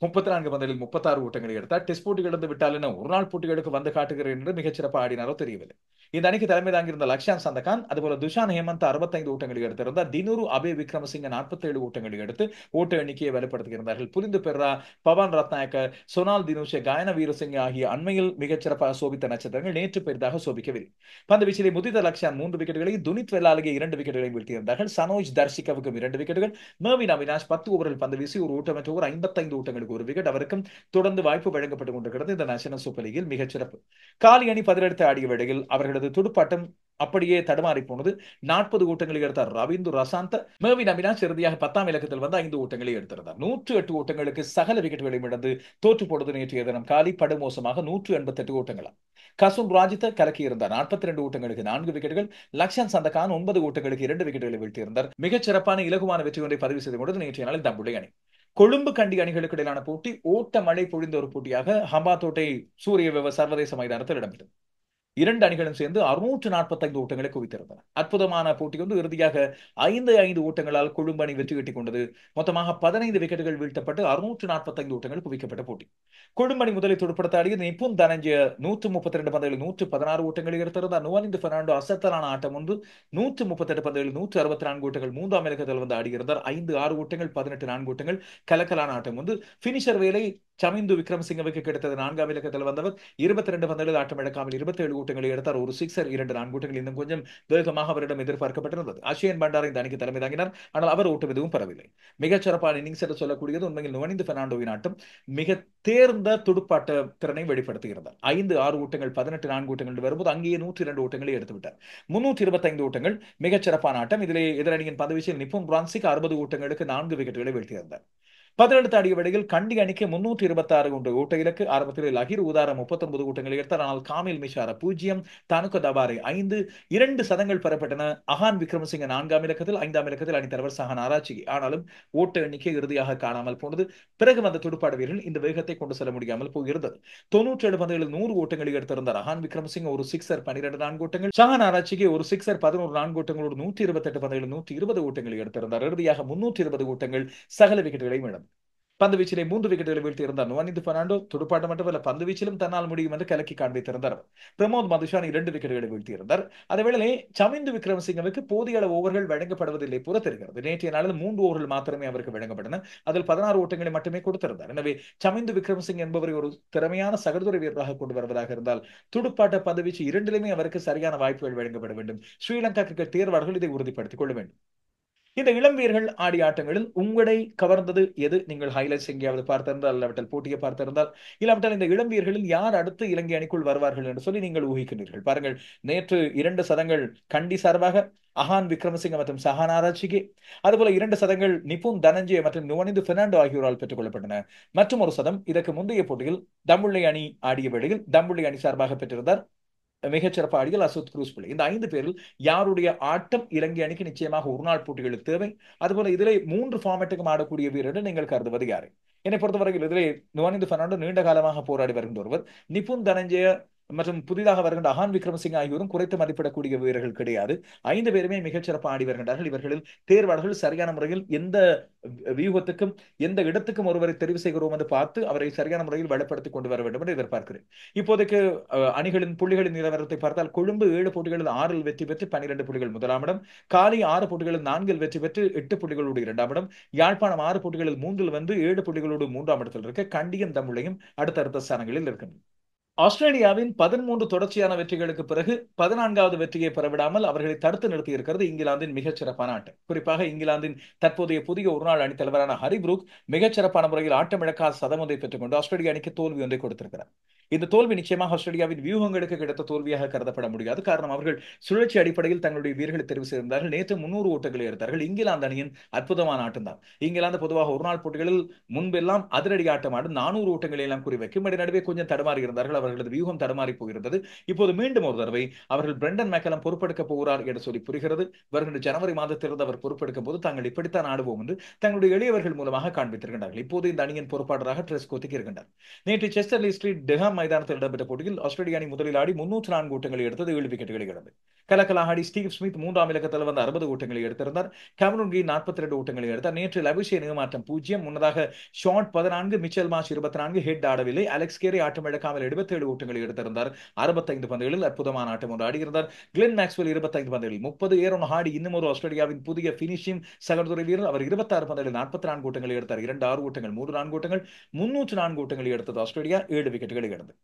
34 பந்துகளில் 36 ஓட்டங்களை எடுத்தார். டெஸ்ட் போட்டிகளிலிருந்து விட்டால் என்ன ஒரு நாள் போட்டிகளுக்கு வந்து காட்டுகிறேன் என்று மிகச்சிறப்பாக ஆடினாரோ தெரியவில்லை. இந்த அணிக்கு தலைமை தாங்கியிருந்த லக்ஷான் சந்தகான், அதுபோல துஷான் ஹேமந்த் 65 ஓட்டங்களை எடுத்திருந்தார். தினூரு அபே விக்ரமசிங்க 47 ஓட்டங்களை எடுத்து ஓட்ட எண்ணிக்கையை வலுப்படுத்தியிருந்தார்கள். புரிந்து பெர்ரா, பவன் ரத்நாயக்க, சொனால் தினூஷே, காயன வீரசிங்க ஆகிய அண்மையில் மிகச்சிறப்பாக சோபித்த நட்சத்திரங்கள் நேற்று பெரிதாக சோபிக்கவில்லை. பந்து வீச்சிலே முதித லக்ஷான் 3 விக்கெட்டுகளை, துனித் வெல்லாலகே 2 விக்கெட்டுகளை வீழ்த்தியிருந்தார்கள். சனோஜ் தர்ஷிகவுக்கும் 2 விக்கெட்டுகள். மேவின் அவினாஷ் 10 ஓவரில் பந்து வீசி ஒரு ஓட்டமற்ற ஓவர் 55 ஓட்டங்களுக்கு ஒரு விக்கெட். அவருக்கும் தொடர்ந்து வாய்ப்பு வழங்கப்பட்டுக் கொண்டிருக்கிறது இந்த நேஷனல் சூப்பர் லீகில். மிகச்சிறப்பு. காலி அணி பதிலெடுத்து ஆடிய வேளையில் அவர்களது துடுப்பாட்டம் அப்படியே தடுமாறி போனது. 40 ஓட்டங்களை எடுத்தார் ரவீந்து ரசாந்த. மேவின் அவினாஷ் இறுதியாக 10ஆம் இலக்கத்தில் வந்து 5 ஓட்டங்களை எடுத்திருந்தார். 108 ஓட்டங்களுக்கு சகல விக்கெட்டுகளையும் இழந்து தோற்று போடுவது நேற்றைய தினம் காலி படுமோசமாக 188 ஓட்டங்களா. கசுன் ராஜித கலக்கி இருந்தார். 42 ஓட்டங்களுக்கு 4 விக்கெட்டுகள். லக்ஷன் சந்தகான் 9 ஓட்டங்களுக்கு 2 விக்கெட்டுகளை வீழ்த்தியிருந்தார். மிகச்சிறப்பான இலகுவான வெற்றி ஒன்றை பதிவு செய்து கொண்டது நேற்றைய நாளில் தம்புள்ளை அணி. கொழும்பு கண்டி அணிகளுக்கு இடையிலான போட்டி ஓட்ட மழை பொழிந்த ஒரு போட்டியாக ஹம்பாந்தோட்டை சூரிய சர்வதேச மைதானத்தில் இடம்பெற்றது. இரண்டு அணிகளும் சேர்ந்து 645 ஓட்டங்களை குவித்திருந்தன. அற்புதமான போட்டி வந்து இறுதியாக 5 ஓட்டங்களால் கொழும்பு அணி வெற்றி கிட்டிக் கொண்டது. மொத்தமாக 15 விக்கெட்டுகள் வீழ்த்தப்பட்டு 645 ஓட்டங்கள் குவிக்கப்பட்ட போட்டி. கொழும்பு அணி முதலில் துடுப்படுத்த நிப்புன் தனஞ்சய 132 பந்துகளில் 116 ஓட்டங்களை எடுத்திருந்தார். நுவானிந்து பெர்னாண்டோ அசத்தலான ஆட்டம் வந்து 138 பந்துகளில் 164 ஓட்டங்கள் மூன்றாம் இலக்கத்தில் வந்து ஆடியிருந்தார். 5 ஓட்டங்கள் 18 4 ஓட்டங்கள் கலக்கலான ஆட்டம் வந்து பினிஷர் வேலை சமிந்து விக்ரமசிங்கவுக்கு கிடைத்தது. 4ஆம் இலக்கத்தில் வந்தவர் 22 பந்துகளில் ஆட்டம் இழக்காமல் 27 ஓட்டங்களை எடுத்தார். ஒரு சிக்ஸர் 2 4 ஓட்டங்கள் இன்னும் கொஞ்சம் வேகமாக அவரிடம் எதிர்பார்க்கப்பட்டிருந்தது. அஷயன் பண்டார் இந்த அணிக்கு தலைமை தாங்கினார். ஆனால் அவர் ஓட்டம் எதுவும் பெறவில்லை. மிகச்சிறப்பான இன்னிங்ஸ் என்று சொல்லக்கூடியது உண்மையில் நுவனிந்து பெர்னாண்டோவின் ஆட்டம் மிக தேர்ந்த துடுப்பாட்ட திறனை வெளிப்படுத்துகிறார். 5 ஓட்டங்கள் 18 4 ஓட்டங்கள் வரும்போது அங்கேயே 102 ஓட்டங்களை எடுத்துவிட்டார். 325 ஓட்டங்கள் மிகச்சிறப்பான ஆட்டம். இதிலே எதிரணியின் பந்துவீச்சில் நிப்புன் பிரான்சிக் 60 ஓட்டங்களுக்கு 4 விக்கெட்டுகளை வீழ்த்தியிருந்தார். 17 ஆடிய வேளையில் கண்டி அணிக்கு 326 ஓட்ட இலக்கு. ஆரம்பத்தில் லஹீர் உதாரம் 39 ஓட்டங்களை எடுத்தார். ஆனால் காமில் மிஷார 0, தனுக்க தபாரே 5, 2 சதங்கள் பெறப்பட்டன. அஹான் விக்ரமசிங்க 4ஆம் இலக்கத்தில், 5ஆம் இலக்கத்தில் அணித்தலைவர் சஹன் ஆராய்ச்சி. ஆனாலும் ஓட்ட எண்ணிக்கை இறுதியாக காணாமல் போனது. பிறகு வந்த துடுப்பாட வீரர்கள் இந்த வேகத்தை கொண்டு செல்ல முடியாமல் போயிருந்தது. 97 பந்துகளில் 100 ஓட்டங்களை எடுத்திருந்தார் அஹான் விக்ரமசிங்க. ஒரு சிக்ஸர் 12 4 ஓட்டங்கள். சஹன் ஆராய்ச்சிக்கு ஒரு சிக்ஸர் 11 4 ஓட்டங்களோடு 128 பந்துகளில் 120 ஓட்டங்களை எடுத்திருந்தார். இறுதியாக 320 ஓட்டங்கள் சகல விக்கெட்டுகளை இழந்தார். பந்து வீச்சிலே 3 விக்கெட்டுகளை வீழ்த்தியிருந்தார் நுவானிந்து பெர்னாண்டோ. துடுப்பாட்டம் மட்டுமல்ல, பந்து வீச்சிலும் தன்னால் முடியும் என்று கலக்கி காண்பித்திருந்தார். பிரமோத் மதுஷானி 2 விக்கெட்டுகளை வீழ்த்தியிருந்தார். அதேவேளை சமிந்து விக்ரமசிங்கவுக்கு போதிய அளவு ஓவர்கள் வழங்கப்படுவதில்லை போல தெரிகிறது. நேற்றைய நாளில் 3 ஓவர்கள் மாத்திரமே அவருக்கு வழங்கப்பட்டன. அதில் 16 ஓட்டங்களை மட்டுமே கொடுத்திருந்தார். எனவே சமிந்து விக்ரமசிங்க என்பவரை ஒரு திறமையான சகடுதுறை வீரராக கொண்டு வருவதாக இருந்தால் துடுப்பாட்ட பந்து வீச்சு இரண்டிலுமே அவருக்கு சரியான வாய்ப்புகள் வழங்கப்பட வேண்டும். ஸ்ரீலங்கா கிரிக்கெட் தேர்வாளர்கள் இதை உறுதிப்படுத்திக் கொள்ள வேண்டும். இந்த இளம் வீரர்கள் ஆடிய ஆட்டங்களில் உங்களை கவர்ந்தது எது? நீங்கள் ஹைலைட்ஸ் எங்கேயாவது பார்த்திருந்தால், இல்லாவிட்டால் போட்டியை பார்த்திருந்தால், இல்லாவிட்டால் இந்த இளம் வீரர்களில் யார் அடுத்து இலங்கை அணிக்குள் வருவார்கள் என்று சொல்லி நீங்கள் ஊகிக்கின்றீர்கள்? பாருங்கள், நேற்று 2 சதங்கள் கண்டி சார்பாக அஹான் விக்ரமசிங்க மற்றும் சஹான் ஆராய்ச்சிக்கு, அதுபோல 2 சதங்கள் நிப்புன் தனஞ்சய மற்றும் நுவனிந்து பெர்னாண்டோ ஆகியோரால் பெற்றுக் கொள்ளப்பட்டன. மற்றும் ஒரு சதம் இதற்கு முந்தைய போட்டியில் தம்புள்ளை அணி ஆடிய வேளையில் தம்புள்ளை அணி சார்பாக பெற்றிருந்தார் மிகச்சிறப்பு ஆடிகள் அசுத் குரூஸ் பிள்ளை. இந்த 5 பேரில் யாருடைய ஆட்டம் இலங்கை அணிக்கு நிச்சயமாக ஒரு நாள் போட்டிகளுக்கு தேவை? அதுபோல இதிலே 3 ஃபார்மேட்டுக்கும் ஆடக்கூடிய வீரர்கள் நீங்கள் கருதுவது யாரு? என்னை பொறுத்தவரையில் இதிலே நுவானிந்து பெர்னாண்டோ நீண்ட காலமாக போராடி வருகின்ற ஒருவர். நிப்புன் தனஞ்சய மற்றும் புதிதாக வருகின்ற அஹான் விக்ரமசிங்க ஆகியோரும் குறைத்து மதிப்பிடக்கூடிய வீரர்கள் கிடையாது. 5 பேருமே மிகச்சிறப்பு ஆடி வருகின்றார்கள். இவர்களில் தேர்வாளர்கள் சரியான முறையில் எந்த வியூகத்துக்கும் எந்த இடத்துக்கும் ஒருவரை தெரிவு செய்கிறோம் என்று பார்த்து அவரை சரியான முறையில் வளப்படுத்திக் கொண்டு வர வேண்டும் என்று எதிர்பார்க்கிறேன். இப்போதைக்கு அணிகளின் புள்ளிகளின் நிலவரத்தை பார்த்தால் கொழும்பு 7 போட்டிகளில் 6 வெற்றி பெற்று 12 புள்ளிகள் முதலாம் இடம். காலி 6 போட்டிகளில் 4 வெற்றி பெற்று 8 புள்ளிகளோடு 2ஆம் இடம். யாழ்ப்பாணம் 6 போட்டிகளில் 3 வந்து 7 புள்ளிகளோடு 3ஆம் இடத்தில் இருக்க. கண்டியும் தம்புள்ளையும் அடுத்தடுத்த ஸ்தானங்களில் இருக்கின்றன. ஆஸ்திரேலியாவின் 13 தொடர்ச்சியான வெற்றிகளுக்கு பிறகு 14வது வெற்றியை பெறவிடாமல் அவர்களை தடுத்து நிறுத்தி இருக்கிறது இங்கிலாந்தின் மிகச்சிறப்பான ஆட்டம். குறிப்பாக இங்கிலாந்தின் தற்போதைய புதிய ஒருநாள் அணி தலைவரான ஹரி புரூக் மிகச்சிறப்பான முறையில் ஆட்டமிழக்காத சதம் ஒன்றை பெற்றுக் கொண்டு ஆஸ்திரேலிய அணிக்கு தோல்வி ஒன்றை கொடுத்திருக்கிறார். இந்த தோல்வி நிச்சயமாக ஆஸ்திரேலியாவின் வியூகங்களுக்கு கிடைத்த தோல்வியாக கருதப்பட முடியாது. காரணம், அவர்கள் சுழற்சி அடிப்படையில் தங்களுடைய வீரர்களை தெரிவு செய்திருந்தார்கள். நேற்று 300 ஓட்டங்களை எடுத்தார்கள். இங்கிலாந்து அணியின் அற்புதமான ஆட்டம் தான். இங்கிலாந்து பொதுவாக ஒரு நாள் போட்டிகளில் முன்பெல்லாம் அதிரடி ஆட்டம் ஆடும் 400 ஓட்டங்களை எல்லாம் குறிவைக்கும். நடுவே கொஞ்சம் தடுமாறி இருந்தார்கள். அவர்களது வியூகம் தடுமாறி போகிறது. இப்போது மீண்டும் ஒரு தடவை அவர்கள் பிரெண்டன் மெக்கலம் பொறுப்பெடுக்க போகிறார் என்று சொல்லி புரிகிறது. வருகின்ற ஜனவரி மாதத்திலிருந்து அவர் பொறுப்பெடுக்கும் போது தாங்கள் இப்படித்தான் ஆடுவோம் என்று தங்களுடைய எளியவர்கள் மூலமாக காண்பித்திருக்கின்றார்கள். இப்போது இந்த அணியின் பொறுப்பாளராக ட்ரெஸ்கோத்திக் இருக்கின்றார். நேற்று செஸ்டர்லி ஸ்ட்ரீட் டெஹாம் மைதானத்தில் இடம்பெற்ற போட்டியில் ஆஸ்திரேலிய அணி முதலில் ஆடி 304 ஓட்டங்களை எடுத்தது. 7 விக்கெட்டுகளை இழந்தது. கலக்கலாக ஆடி ஸ்டீவ் ஸ்மித் 3ஆம் இலக்கத்தில் வந்து 60 ஓட்டங்களை எடுத்திருந்தார். கேமரூன் கிரீன் 42 ஓட்டங்களை எடுத்தார். நேற்று லபிஷே நிகமாற்றம் 0. முன்னதாக ஷாட் 14, மிச்சல் மார்ஷ் 24, ஹெட் ஆடவில்லை. அலெக்ஸ் கேரி ஆட்டம் இழக்காமல் 77 ஓட்டங்களை எடுத்திருந்தார். 65 பந்துகளில் அற்புதமான ஆட்டம் ஒன்று ஆடியிருந்தார். கிளென் மேக்ஸ்வெல் 25 பந்துகளில் 30. ஏரோன் ஹார்டி இன்னும் ஒரு ஆஸ்திரேலியாவின் புதிய பினிஷிங் சகடுதுறை வீரர். அவர் 26 பந்துகளில் 44 ஓட்டங்களை எடுத்தார். 2 6 ஓட்டங்கள் 3 4 ஓட்டங்கள் 304 ஓட்டங்களை எடுத்தது ஆஸ்திரேலியா. 7 விக்கெட்டுகளை இழந்தது.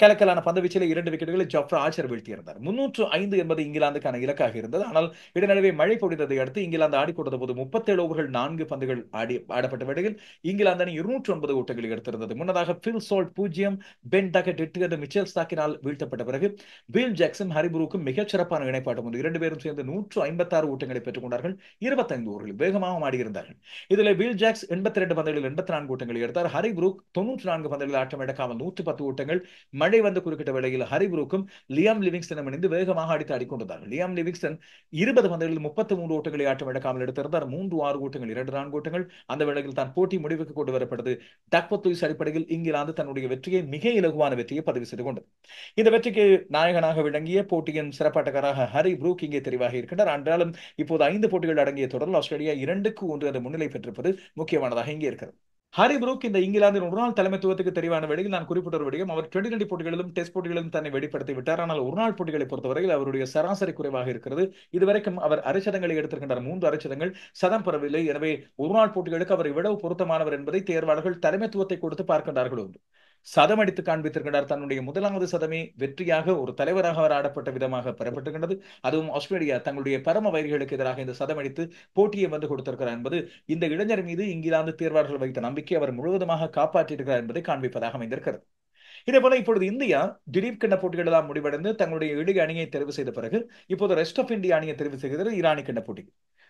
கலக்கலான பந்துவீச்சில் 2 விக்கெட்டுகளை ஜாஃப்ரா ஆர்ச்சர் வீழ்த்தியிருந்தார். 305 என்பது இங்கிலாந்துக்கான இலக்காக இருந்தது. ஆனால் இடைநடுவே மழை பொழிந்ததை அடுத்து இங்கிலாந்து ஆடிக்கொண்டது போது 37 ஓவர்கள் 4 பந்துகள் ஆடப்பட்ட வேளையில் இங்கிலாந்து அணி 209 ஓட்டங்களை எடுத்திருந்தது. முன்னதாக பில் சால்ட் 0, பென் டக்கெட் 8 என்று மிச்சல் ஸ்டாக்கினால் வீழ்த்தப்பட்ட பிறகு பில் ஜாக்சன் ஹரிபுரூக்கும் மிகச்சிறப்பான இணைப்பாட்டம் உண்டு. 2 பேரும் சேர்ந்து 156 ஓட்டங்களை பெற்றுக் கொண்டார்கள். 25 ஓவர்களில் வேகமாக ஆடியிருந்தார்கள். இதில் பில் ஜாக்ஸ் 82 பந்துகளில் 84 ஓட்டங்களை எடுத்தார். ஹரிபுரூக் 94 பந்துகளில் ஆட்டம் இழக்காமல் 110 ஓட்டங்கள் மழை வந்து குறுக்கிட்ட வேளையில் ஹரி புரூக்கும் லியாம் லிவிங்ஸ்டனும் இணைந்து வேகமாக அடித்து ஆடிக்கொண்டிருந்தார்கள். லியாம் லிவிங்ஸ்டன் 20 பந்துகளில் 33 ஓட்டங்களை ஆட்டம் இழக்காமல் எடுத்திருந்தார். 3-6 ஓட்டங்கள், 2-4 ஓட்டங்கள். அந்த வேளையில் தான் போட்டி முடிவுக்கு கொண்டு வரப்பட்டது. டக்வர்த் லூயிஸ் அடிப்படையில் இங்கிலாந்து தன்னுடைய வெற்றியை, மிக இலகுவான வெற்றியை பதிவு செய்து கொண்டது. இந்த வெற்றிக்கு நாயகனாக விளங்கிய போட்டியின் சிறப்பாட்டக்காரராக ஹரி புரூக் இங்கே தெரிவாக இருக்கின்றார். என்றாலும் இப்போது 5 போட்டிகள் அடங்கிய தொடரில் ஆஸ்திரேலியா 2-1 என்ற முன்னிலை பெற்றிருப்பது முக்கியமானதாக இங்கே இருக்கிறது. ஹரி புரூக் இந்த இங்கிலாந்தின் ஒருநாள் தலைமைத்துவத்துக்கு தெரிவான வேளையில் நான் குறிப்பிட்ட ஒரு விடயம், அவர் T20 போட்டிகளிலும் டெஸ்ட் போட்டிகளிலும் தன்னை வெளிப்படுத்தி விட்டார். ஆனால் ஒருநாள் போட்டிகளை பொறுத்தவரையில் அவருடைய சராசரி குறைவாக இருக்கிறது. இதுவரைக்கும் அவர் அரைச்சதங்களை எடுத்திருக்கின்றார், 3 அரைச்சதங்கள், சதம் பெறவில்லை. எனவே ஒருநாள் போட்டிகளுக்கு அவர் இவ்வளவு பொருத்தமானவர் என்பதை தேர்வாளர்கள் தலைமைத்துவத்தை கொடுத்து பார்க்கின்றார்கள். ஒன்று சதம் அடித்து காண்பித்திருக்கிறார். தன்னுடைய முதலாவது சதமே வெற்றியாக ஒரு தலைவராக அவர் ஆடப்பட்ட விதமாக பெறப்பட்டிருக்கிறது. அதுவும் ஆஸ்திரேலியா தங்களுடைய பரம வைரிகளுக்கு எதிராக இந்த சதம் அடித்து போட்டியை வந்து கொடுத்திருக்கிறார் என்பது இந்த இளைஞர் மீது இங்கிலாந்து தேர்வாளர்கள் வைத்த நம்பிக்கை அவர் முழுவதுமாக காப்பாற்றியிருக்கிறார் என்பதை காண்பிப்பதாக அமைந்திருக்கிறது. இதே போல இப்பொழுது இந்தியா திலீப் கிண்ண போட்டிகள் எல்லாம் முடிவடைந்து தங்களுடைய இளைய அணியை தெரிவு செய்த பிறகு இப்போது ரெஸ்ட் ஆஃப் இந்தியா அணியை தெரிவு செய்கிறது. ஈரானி கிண்ண போட்டி,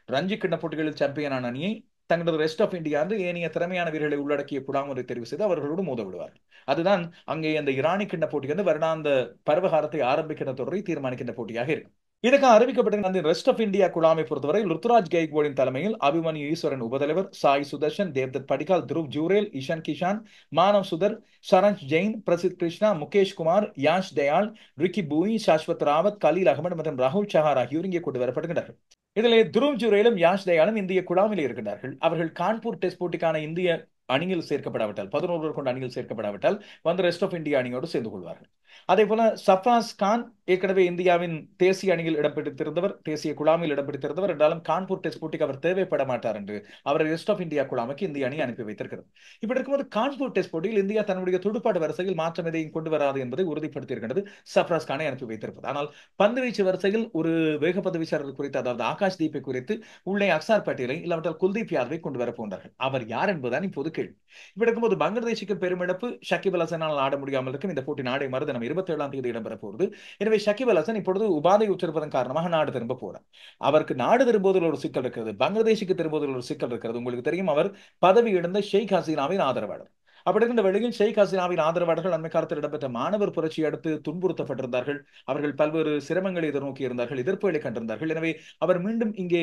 ரஞ்சி கிண்ண போட்டிகளில் சாம்பியனான அணியை தங்களது ரெஸ்ட் ஆஃப் இந்தியா ஏனைய திறமையான வீரர்களை உள்ளடக்கிய குழாம் ஒன்றை தெரிவு செய்து அவர்களோடு மோத விடுவார்கள். அதுதான் அங்கே அந்த ஈரானி கிண்ண போட்டி வந்து வருடாந்த பருவகாலத்தை ஆரம்பிக்கின்ற தொடரை தீர்மானிக்கின்ற போட்டியாக இருக்கும். இதற்காக அறிவிக்கப்பட்ட அந்த ரெஸ்ட் ஆஃப் இந்தியா குழாமை பொறுத்தவரை ருத்துராஜ் கைக்வாடின் தலைமையில் அபிமன்யு ஈஸ்வரன் உபதலைவர், சாய் சுதர்ஷன், தேவ்தத் படிகால், துருவ் ஜூரேல், இஷான் கிஷான், மானவ் சுதர், சரஞ்ச் ஜெயின், பிரசித் கிருஷ்ணா, முகேஷ் குமார், யாஷ் தயாள், ரிக்கி பூயி, சாஸ்வத் ராவத், கலீல் அகமது மற்றும் ராகுல் சஹார் ஆகியோர் இங்கே கொண்டு வரப்படுகிறார்கள். இதிலே துருவ் ஜூரேலும் யாஷ் தயாளும் இந்திய குழாமில் இருக்கின்றார்கள். அவர்கள் கான்பூர் டெஸ்ட் போட்டிக்கான இந்திய அணியில் சேர்க்கப்படாவிட்டால், 11 கொண்ட அணியில் சேர்க்கப்படாவிட்டால் வந்து ரெஸ்ட் ஆஃப் இந்தியா அணியோடு சேர்ந்து கொள்வார்கள். அதே போல சஃபாஸ் கான் ஏற்கனவே இந்தியாவின் தேசிய அணியில் இடம்பிடித்திருந்தவர், தேசிய குழாமில் இடம்பிடித்திருந்தவர். என்றாலும் கான்பூர் டெஸ்ட் போட்டிக்கு அவர் தேவைப்பட மாட்டார் என்று அவரை ரெஸ்ட் ஆஃப் இந்தியா குழாமுக்கு இந்திய அணி அனுப்பி வைத்திருக்கிறது. இப்படி இருக்கும்போது கான்பூர் டெஸ்ட் போட்டியில் இந்தியா தன்னுடைய துடுப்பாட்டு வரிசையில் மாற்றம் எதையும் கொண்டு வராது என்பதை உறுதிப்படுத்தியிருக்கிறது. சஃப்ராஸ் கானை அனுப்பி வைத்திருப்பது. ஆனால் பந்துவீச்சு வரிசையில் ஒரு வேகப்பந்து வீச்சாளர் குறித்து, அதாவது ஆகாஷ் தீப்பை குறித்து உள்ளே அக்சார் பட்டேலை இல்லாவிட்டால் குல்தீப் யாதவை கொண்டு வர போன்றார்கள். அவர் யார் என்பதுதான் இப்போது கேள்வி. இப்படி இருக்கும்போது பங்களாதேஷுக்கு பெருமிழப்பு, ஷகிப் அல் ஹசனால் ஆட முடியாமல் இருக்கும். இந்த போட்டி நாளை மறுதினம் 27ஆம் தேதி இடம்பெற போகிறது. எனவே ஷகிப் அல் ஹசன் இப்பொழுது உபாதை உற்றிருப்பதன் காரணமாக நாடு திரும்ப போறார். அவருக்கு நாடு திரும்புவதில் ஒரு சிக்கல் இருக்கிறது, பங்களாதேஷுக்கு திரும்புவதில் ஒரு சிக்கல் இருக்கிறது. உங்களுக்கு தெரியும், அவர் பதவி இழந்த ஷேக் ஹசீனாவின் ஆதரவாளர். அப்படி இருக்கின்ற வேளையில் ஷேக் ஹசீனாவின் ஆதரவாளர்கள் அண்மை காலத்தில் இடம்பெற்ற மாணவர் புரட்சி அடுத்து துன்புறுத்தப்பட்டிருந்தார்கள். அவர்கள் பல்வேறு சிரமங்களை எதிர்நோக்கி இருந்தார்கள், எதிர்ப்புகளை கண்டிருந்தார்கள். எனவே அவர் மீண்டும் இங்கே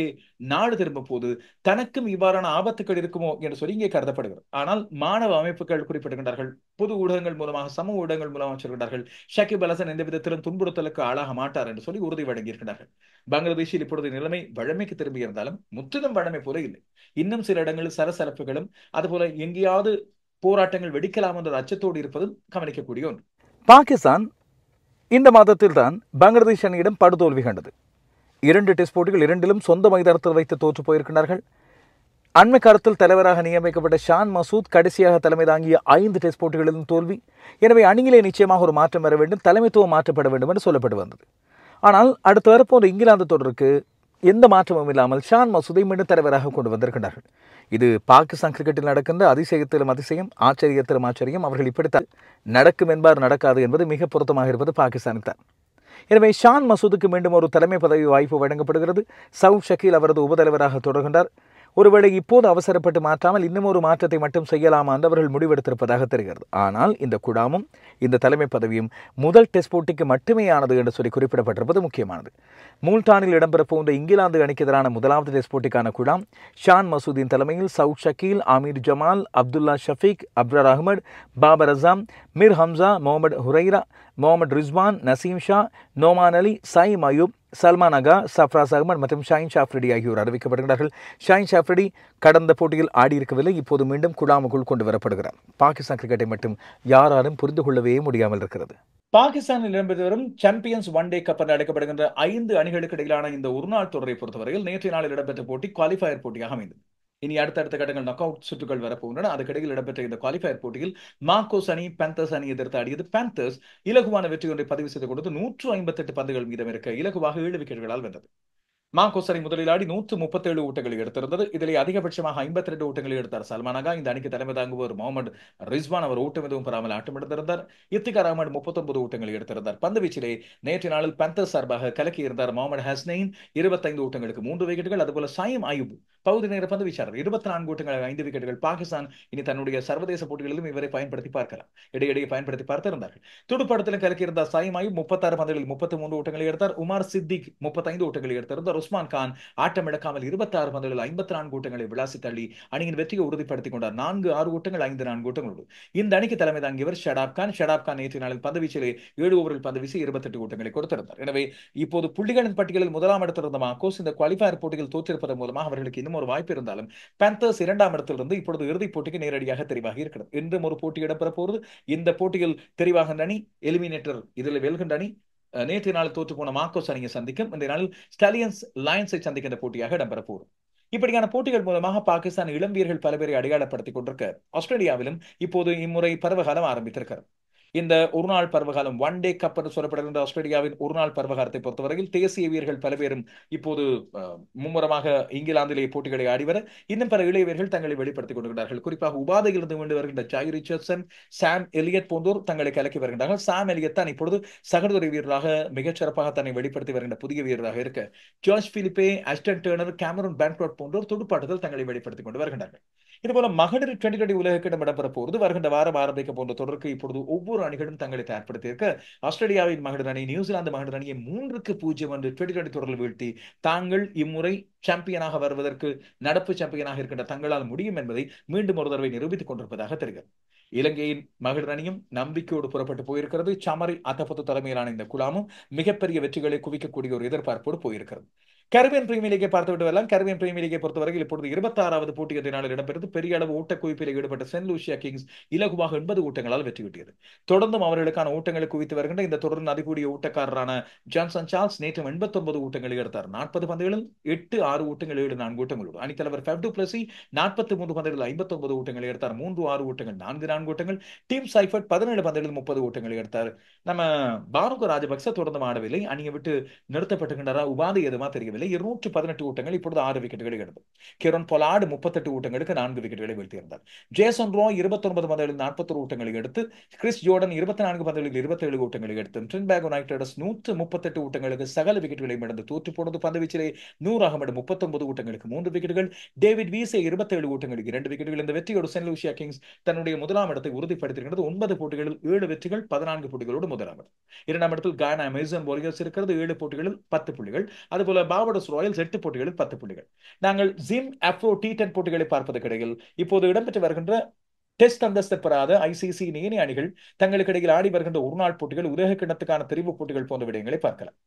நாடு திரும்ப போது தனக்கும் இவ்வாறான ஆபத்துக்கள் இருக்குமோ என்று சொல்லி இங்கே கருதப்படுகிறது. ஆனால் மாணவ அமைப்புகள் குறிப்பிடுகின்றார்கள், பொது ஊடகங்கள் மூலமாக, சமூக ஊடகங்கள் மூலமாக சொல்கிறார்கள், ஷகிப் அல் ஹசன் எந்த விதத்திலும் துன்புறுத்தலுக்கு ஆளாக மாட்டார் என்று சொல்லி உறுதி வழங்கியிருக்கிறார்கள். பங்களாதேஷில் இப்பொழுது நிலைமை வழமைக்கு திரும்பி இருந்தாலும் முற்றிலும் வழமை போல இல்லை. இன்னும் சில இடங்களில் சலசலப்புகளும் அதுபோல எங்கேயாவது போராட்டங்கள் வெடிக்கலாம் என்ற அச்சத்தோடு இருப்பதும் கவனிக்கக்கூடிய ஒன்று. பாகிஸ்தான் இந்த மாதத்தில் தான் பங்களாதேஷ் அணியிடம் படுதோல்வி கண்டது. 2 டெஸ்ட் போட்டிகள் 2லும் சொந்த மைதானத்தில் வைத்து தோற்று போயிருக்கிறார்கள். அண்மை காலத்தில் தலைவராக நியமிக்கப்பட்ட ஷான் மசூத் கடைசியாக தலைமை தாங்கிய 5 டெஸ்ட் போட்டிகளிலும் தோல்வி. எனவே அணியிலே நிச்சயமாக ஒரு மாற்றம் வர வேண்டும், தலைமைத்துவம் மாற்றப்பட வேண்டும் என்று சொல்லப்பட்டு வந்தது. ஆனால் அடுத்து வரப்போன்ற இங்கிலாந்து தொடருக்கு எந்த மாற்றமும் இல்லாமல் ஷான் மசூதை மீண்டும் தலைவராக கொண்டு வந்திருக்கிறார்கள். இது பாகிஸ்தான் கிரிக்கெட்டில் நடக்கின்ற அதிசயத்திலும் அதிசயம், ஆச்சரியத்திலும் ஆச்சரியம். அவர்கள் இப்படித்தான் நடக்கும் என்பார், நடக்காது என்பது மிக பொருத்தமாக இருப்பது பாகிஸ்தானுக்கு தான். எனவே ஷான் மசூதுக்கு மீண்டும் ஒரு தலைமை பதவி வாய்ப்பு வழங்கப்படுகிறது. சவுத் ஷக்கீல் அவரது உபதலைவராக தொடர்கின்றார். ஒருவேளை இப்போது அவசரப்பட்டு மாற்றாமல் இன்னும் ஒரு மாற்றத்தை மட்டும் செய்யலாமா என்று அவர்கள் முடிவெடுத்திருப்பதாக தெரிகிறது. ஆனால் இந்த குழாமும் இந்த தலைமை பதவியும் முதல் டெஸ்ட் போட்டிக்கு மட்டுமே ஆனது என்று சொல்லி குறிப்பிடப்பட்டிருப்பது முக்கியமானது. மூல்டானில் இடம்பெற போன்ற இங்கிலாந்து அணிக்கு எதிரான முதலாவது டெஸ்ட் போட்டிக்கான குழாம் ஷான் மசூதின் தலைமையில் சவுத் ஷக்கீல், ஆமீர் ஜமால், அப்துல்லா ஷஃபீக், அப்ரார் அகமது, பாபர் அசாம், மிர் ஹம்சா, முகமது ஹுரைரா, முகமது ரிஸ்வான், நசீம் ஷா, நோமான் அலி, சாயிம் அயூப், சல்மான் அகா, சஃப்ராஸ் அகமது மற்றும் ஷாயின் ஷாஃப்ரிடி ஆகியோர் அறிவிக்கப்படுகிறார்கள். ஷாயின் ஷாஃப்ரிடி கடந்த போட்டியில் ஆடியிருக்கவில்லை, இப்போது மீண்டும் குழாமுக்குள் கொண்டு வரப்படுகிறார். பாகிஸ்தான் கிரிக்கெட்டை மட்டும் யாராலும் புரிந்து கொள்ளவே முடியாமல் இருக்கிறது. பாகிஸ்தானில் இடம்பெற்று வரும் சாம்பியன்ஸ் ஒன் டே கப் என்று அழைக்கப்படுகின்ற 5 அணிகளுக்கு இடையிலான இந்த ஒருநாள் தொடரை பொறுத்தவரையில் நேற்றைய நாளில் இடம்பெற்ற போட்டி குவாலிஃபயர் போட்டியாக அமைந்தது. இனி அடுத்தடுத்த கட்டங்கள் நாக் அவுட் சுற்றுகள் வரப்போகின்றன. அதுக்கிடையில் இடம்பெற்ற இந்த குவாலிஃபயர் போட்டியில் மார்க்கோஸ் அணி பேந்தர்ஸ் அணி எதிர்த்து ஆடியது. பேந்தர்ஸ் இலகுவான வெற்றி ஒன்றை பதிவு செய்து கொடுத்து 158 பந்துகள் மீதம் இருக்க இலகுவாக 7 விக்கெட்டுகளால் வென்றது. மார்க்கோஸ் அணி முதலில் ஆடி 137 ஓட்டங்களை எடுத்திருந்தது. இதிலே அதிகபட்சமாக 52 ஓட்டங்களை எடுத்தார் சல்மான் அகா. இந்த அணிக்கு தலைமை தாங்குவோர் முகமது ரிஸ்வான், அவர் ஓட்டம் எதுவும் பெறாமல் ஆட்டமிழந்திருந்தார். இஃப்திகார் அகமது 39 ஓட்டங்களை எடுத்திருந்தார். பந்துவீச்சிலே நேற்று நாளில் பேந்தர்ஸ் சார்பாக கலக்கியிருந்தார் முகமது ஹஸ்னைன் 25 ஓட்டங்களுக்கு 3 விக்கெட்டுகள். அதுபோல சாயிம் அயூப் பகுதி நேர பந்து வீச்சாளர். 24 ஓட்டங்கள், 5 விக்கெட்டுகள். பாகிஸ்தான் இனி தன்னுடைய சர்வதேச போட்டிகளிலும் இவரை பயன்படுத்தி பார்க்கலாம். இடையிடையே பயன்படுத்தி பார்த்திருந்தார்கள். துடுப்பாட்டத்திலும் கலக்கியிருந்த சைமாய் 36 பந்துகளில் 33 ஓட்டங்களை எடுத்தார். உமார் சித்திக் 35 ஓட்டங்களை எடுத்திருந்தார். உஸ்மான் கான் ஆட்டமிழக்காமல் 26 பந்துகளில் 54 ஓட்டங்களை விளாசி தள்ளி அணியின் வெற்றியை உறுதிப்படுத்திக் கொண்டார். 4-6 ஓட்டங்கள், 5-4 ஓட்டங்களோடு. இந்த அணிக்கு தலைமை தாங்கியவர் ஷடாப் கான். ஷடாப் கான் நேற்று நாளில் பந்து வீச்சிலே 7 ஓவரில் பந்து வீசி 28 ஓட்டங்களை கொடுத்திருந்தார். எனவே இப்போது புள்ளிகளின் பட்டியலில் முதலாம் இடத்தில் இருந்த மார்க்கோஸ் இந்த குவாலிஃபயர் போட்டியில் தோற்றிருப்பதன் மூலமாக அவர்களுக்கு இன்னும் ஒரு வாய்ப்பு இருந்தாலும் பேந்தர்ஸ் 2ஆம் இடத்திலிருந்து இப்பொழுது இறுதிப் போட்டிக்கு நேரடியாக தெரிவாகி இருக்கிறது. இன்றும் ஒரு போட்டி இடம்பெற போகிறது. இந்த போட்டியில் தெரிவாகின்ற அணி எலிமினேட்டர், இதில் வெல்கின்ற அணி நேற்று நாள் தோற்று போன மார்க்கோஸ் அணியை சந்திக்கும். இந்த நாளில் ஸ்டாலியன்ஸ் லயன்ஸை சந்திக்கின்ற போட்டியாக இடம்பெற போகும். இப்படியான போட்டிகள் மூலமாக பாகிஸ்தான் இளம் வீரர்கள் பல பேரை அடையாளப்படுத்திக் கொண்டிருக்க ஆஸ்திரேலியாவிலும் இப்போது இம்முறை பருவகாலம் ஆரம்பித்திருக்கிறது. இந்த ஒருநாள் பருவகாலம், ஒன் டே கப் என்று சொல்லப்படுகின்ற ஆஸ்திரேலியாவின் ஒருநாள் பருவகாலத்தை பொறுத்தவரையில் தேசிய வீரர்கள் பல பேரும் இப்போது மும்முரமாக இங்கிலாந்திலே போட்டிகளை ஆடிவர இன்னும் பல இளைய வீரர்கள் தங்களை வெளிப்படுத்திக் கொண்டிருக்கிறார்கள். குறிப்பாக உபாதையிலிருந்து கொண்டு வருகின்ற ஜாய் ரிச்சர்ட்சன், சாம் எலியட் போன்றோர் தங்களை கலக்கி வருகின்றார்கள். சாம் எலியட் தான் இப்பொழுது சகோதரி வீரராக மிகச்சிறப்பாக தன்னை வெளிப்படுத்தி வருகின்ற புதிய வீரராக இருக்க ஜார்ஜ் பிலிப்பே, அஸ்டன் டர்னர், கேமரூன் பேன்க்ராஃப்ட் போன்றோர் துடுப்பாட்டத்தில் தங்களை வெளிப்படுத்திக் கொண்டு வருகின்றார்கள். இதுபோல மகளிர் 2020 உலகக்கிடம் இடம்பெற போகிறது. வருகின்ற வாரம் ஆரம்பிக்க போன்ற தொடருக்கு இப்பொழுது ஒவ்வொரு அணிகளும் தங்களை தயார்படுத்தியிருக்க ஆஸ்திரேலியாவின் மகளிர் அணி நியூசிலாந்து மகளிர் அணியை 3-0 என்று 2020 தொடரில் வீழ்த்தி தாங்கள் இம்முறை சாம்பியனாக வருவதற்கு, நடப்பு சாம்பியனாக இருக்கின்ற தங்களால் முடியும் என்பதை மீண்டும் ஒரு தடவை நிரூபித்துக் கொண்டிருப்பதாக தெரிகிறது. இலங்கையின் மகளிர் அணியும் நம்பிக்கையோடு புறப்பட்டு போயிருக்கிறது. சமரி அத்தப்பத்து தலைமையிலான இந்த குழாமும் மிகப்பெரிய வெற்றிகளை குவிக்கக்கூடிய ஒரு எதிர்பார்ப்போடு போயிருக்கிறது. கரீபியன் பிரீமியர் லீகை பார்த்துவிட்டு வரலாம். கரீபியன் பிரீமியர் லீகை பொறுத்தவரையில் இப்பொழுது 26வது போட்டி என்ற நாளில் இடம்பெற்றது. பெரிய அளவு ஓட்ட குவிப்பில் ஈடுபட்ட சென்ட் லூசியா கிங்ஸ் இலகுவாக 80 ஓட்டங்களால் வெற்றி கிட்டியது. தொடர்ந்தும் அவர்களுக்கான ஓட்டங்களை குவித்து வருகின்ற இந்த தொடரின் அதிகூடிய ஓட்டக்காரரான ஜான்சன் சார்ல்ஸ் நேற்று 89 ஓட்டங்களை எடுத்தார். 40 பந்துகளில் 8-6 ஓட்டங்கள், 7-4 ஓட்டங்களோடு. அணித்தலைவர் ஃபெஃப் டு பிளஸி 43 பந்துகளில் 59 ஓட்டங்களை எடுத்தார். 3-6 ஓட்டங்கள், 4-4 ஓட்டங்கள். டீம் சைஃபர்ட் 17 பந்துகளில் 30 ஓட்டங்களை எடுத்தார். நம்ம பானுக ராஜபக்ச தொடர்ந்து ஆடவில்லை. அணியை விட்டு நிறுத்தப்பட்டுகின்றாரா, உபாதை எதுமா தெரியவில்லை. 218 ஓட்டங்கள், இப்பொழுது 6 விக்கெட்டுகளை எடுத்தார். கிரண் பொலார்ட் 38 ஓட்டங்களுக்கு 4 விக்கெட்டுகளை வீழ்த்தியிருந்தார். ஜேசன் ரோ 29 பந்துகளில் 41 ஓட்டங்களை எடுத்து, கிறிஸ் ஜோர்டன் 24 பந்துகளில் 27 ஓட்டங்களை எடுத்து, ட்ரின்பேக் யுனைடெட் 138 ஓட்டங்களுக்கு சகல விக்கெட்டுகளை இழந்து தோற்று போனது. பந்துவீச்சிலே 100 அகமது 39 ஓட்டங்களுக்கு 3 விக்கெட்டுகள். டேவிட் வீசே 27 ஓட்டங்களுக்கு 2 விக்கெட்டுகள். இந்த வெற்றியோடு சென்ட் லூசியா கிங்ஸ் தன்னுடைய முதலாம் இடத்தை உறுதிப்படுத்தியிருக்கிறது. 9 போட்டிகளில் 7 வெற்றிகள், 14 போட்டிகளோடு முதலாம் இடம். 2ஆம் இடத்தில் கானா அமேசான் வாரியர்ஸ் இருக்கிறது. 7 போட்டிகளில் 10 புள்ளிகள். அதுபோல பார்படோஸ் ராயல்ஸ் 8 போட்டிகளில் 10 புள்ளிகள். நாங்கள் ஜிம் அப்ரோ T10 போட்டிகளை பார்ப்பதற்கு இடையில் இப்போது இடம்பெற்று வருகின்ற டெஸ்ட் அந்தஸ்து பெறாத ICC ஏனைய அணிகள் தங்களுக்கு இடையில் ஆடி வருகின்ற ஒருநாள் போட்டிகள், உலக கிண்ணத்துக்கான தெரிவு போட்டிகள் போன்ற விடயங்களை பார்க்கலாம்.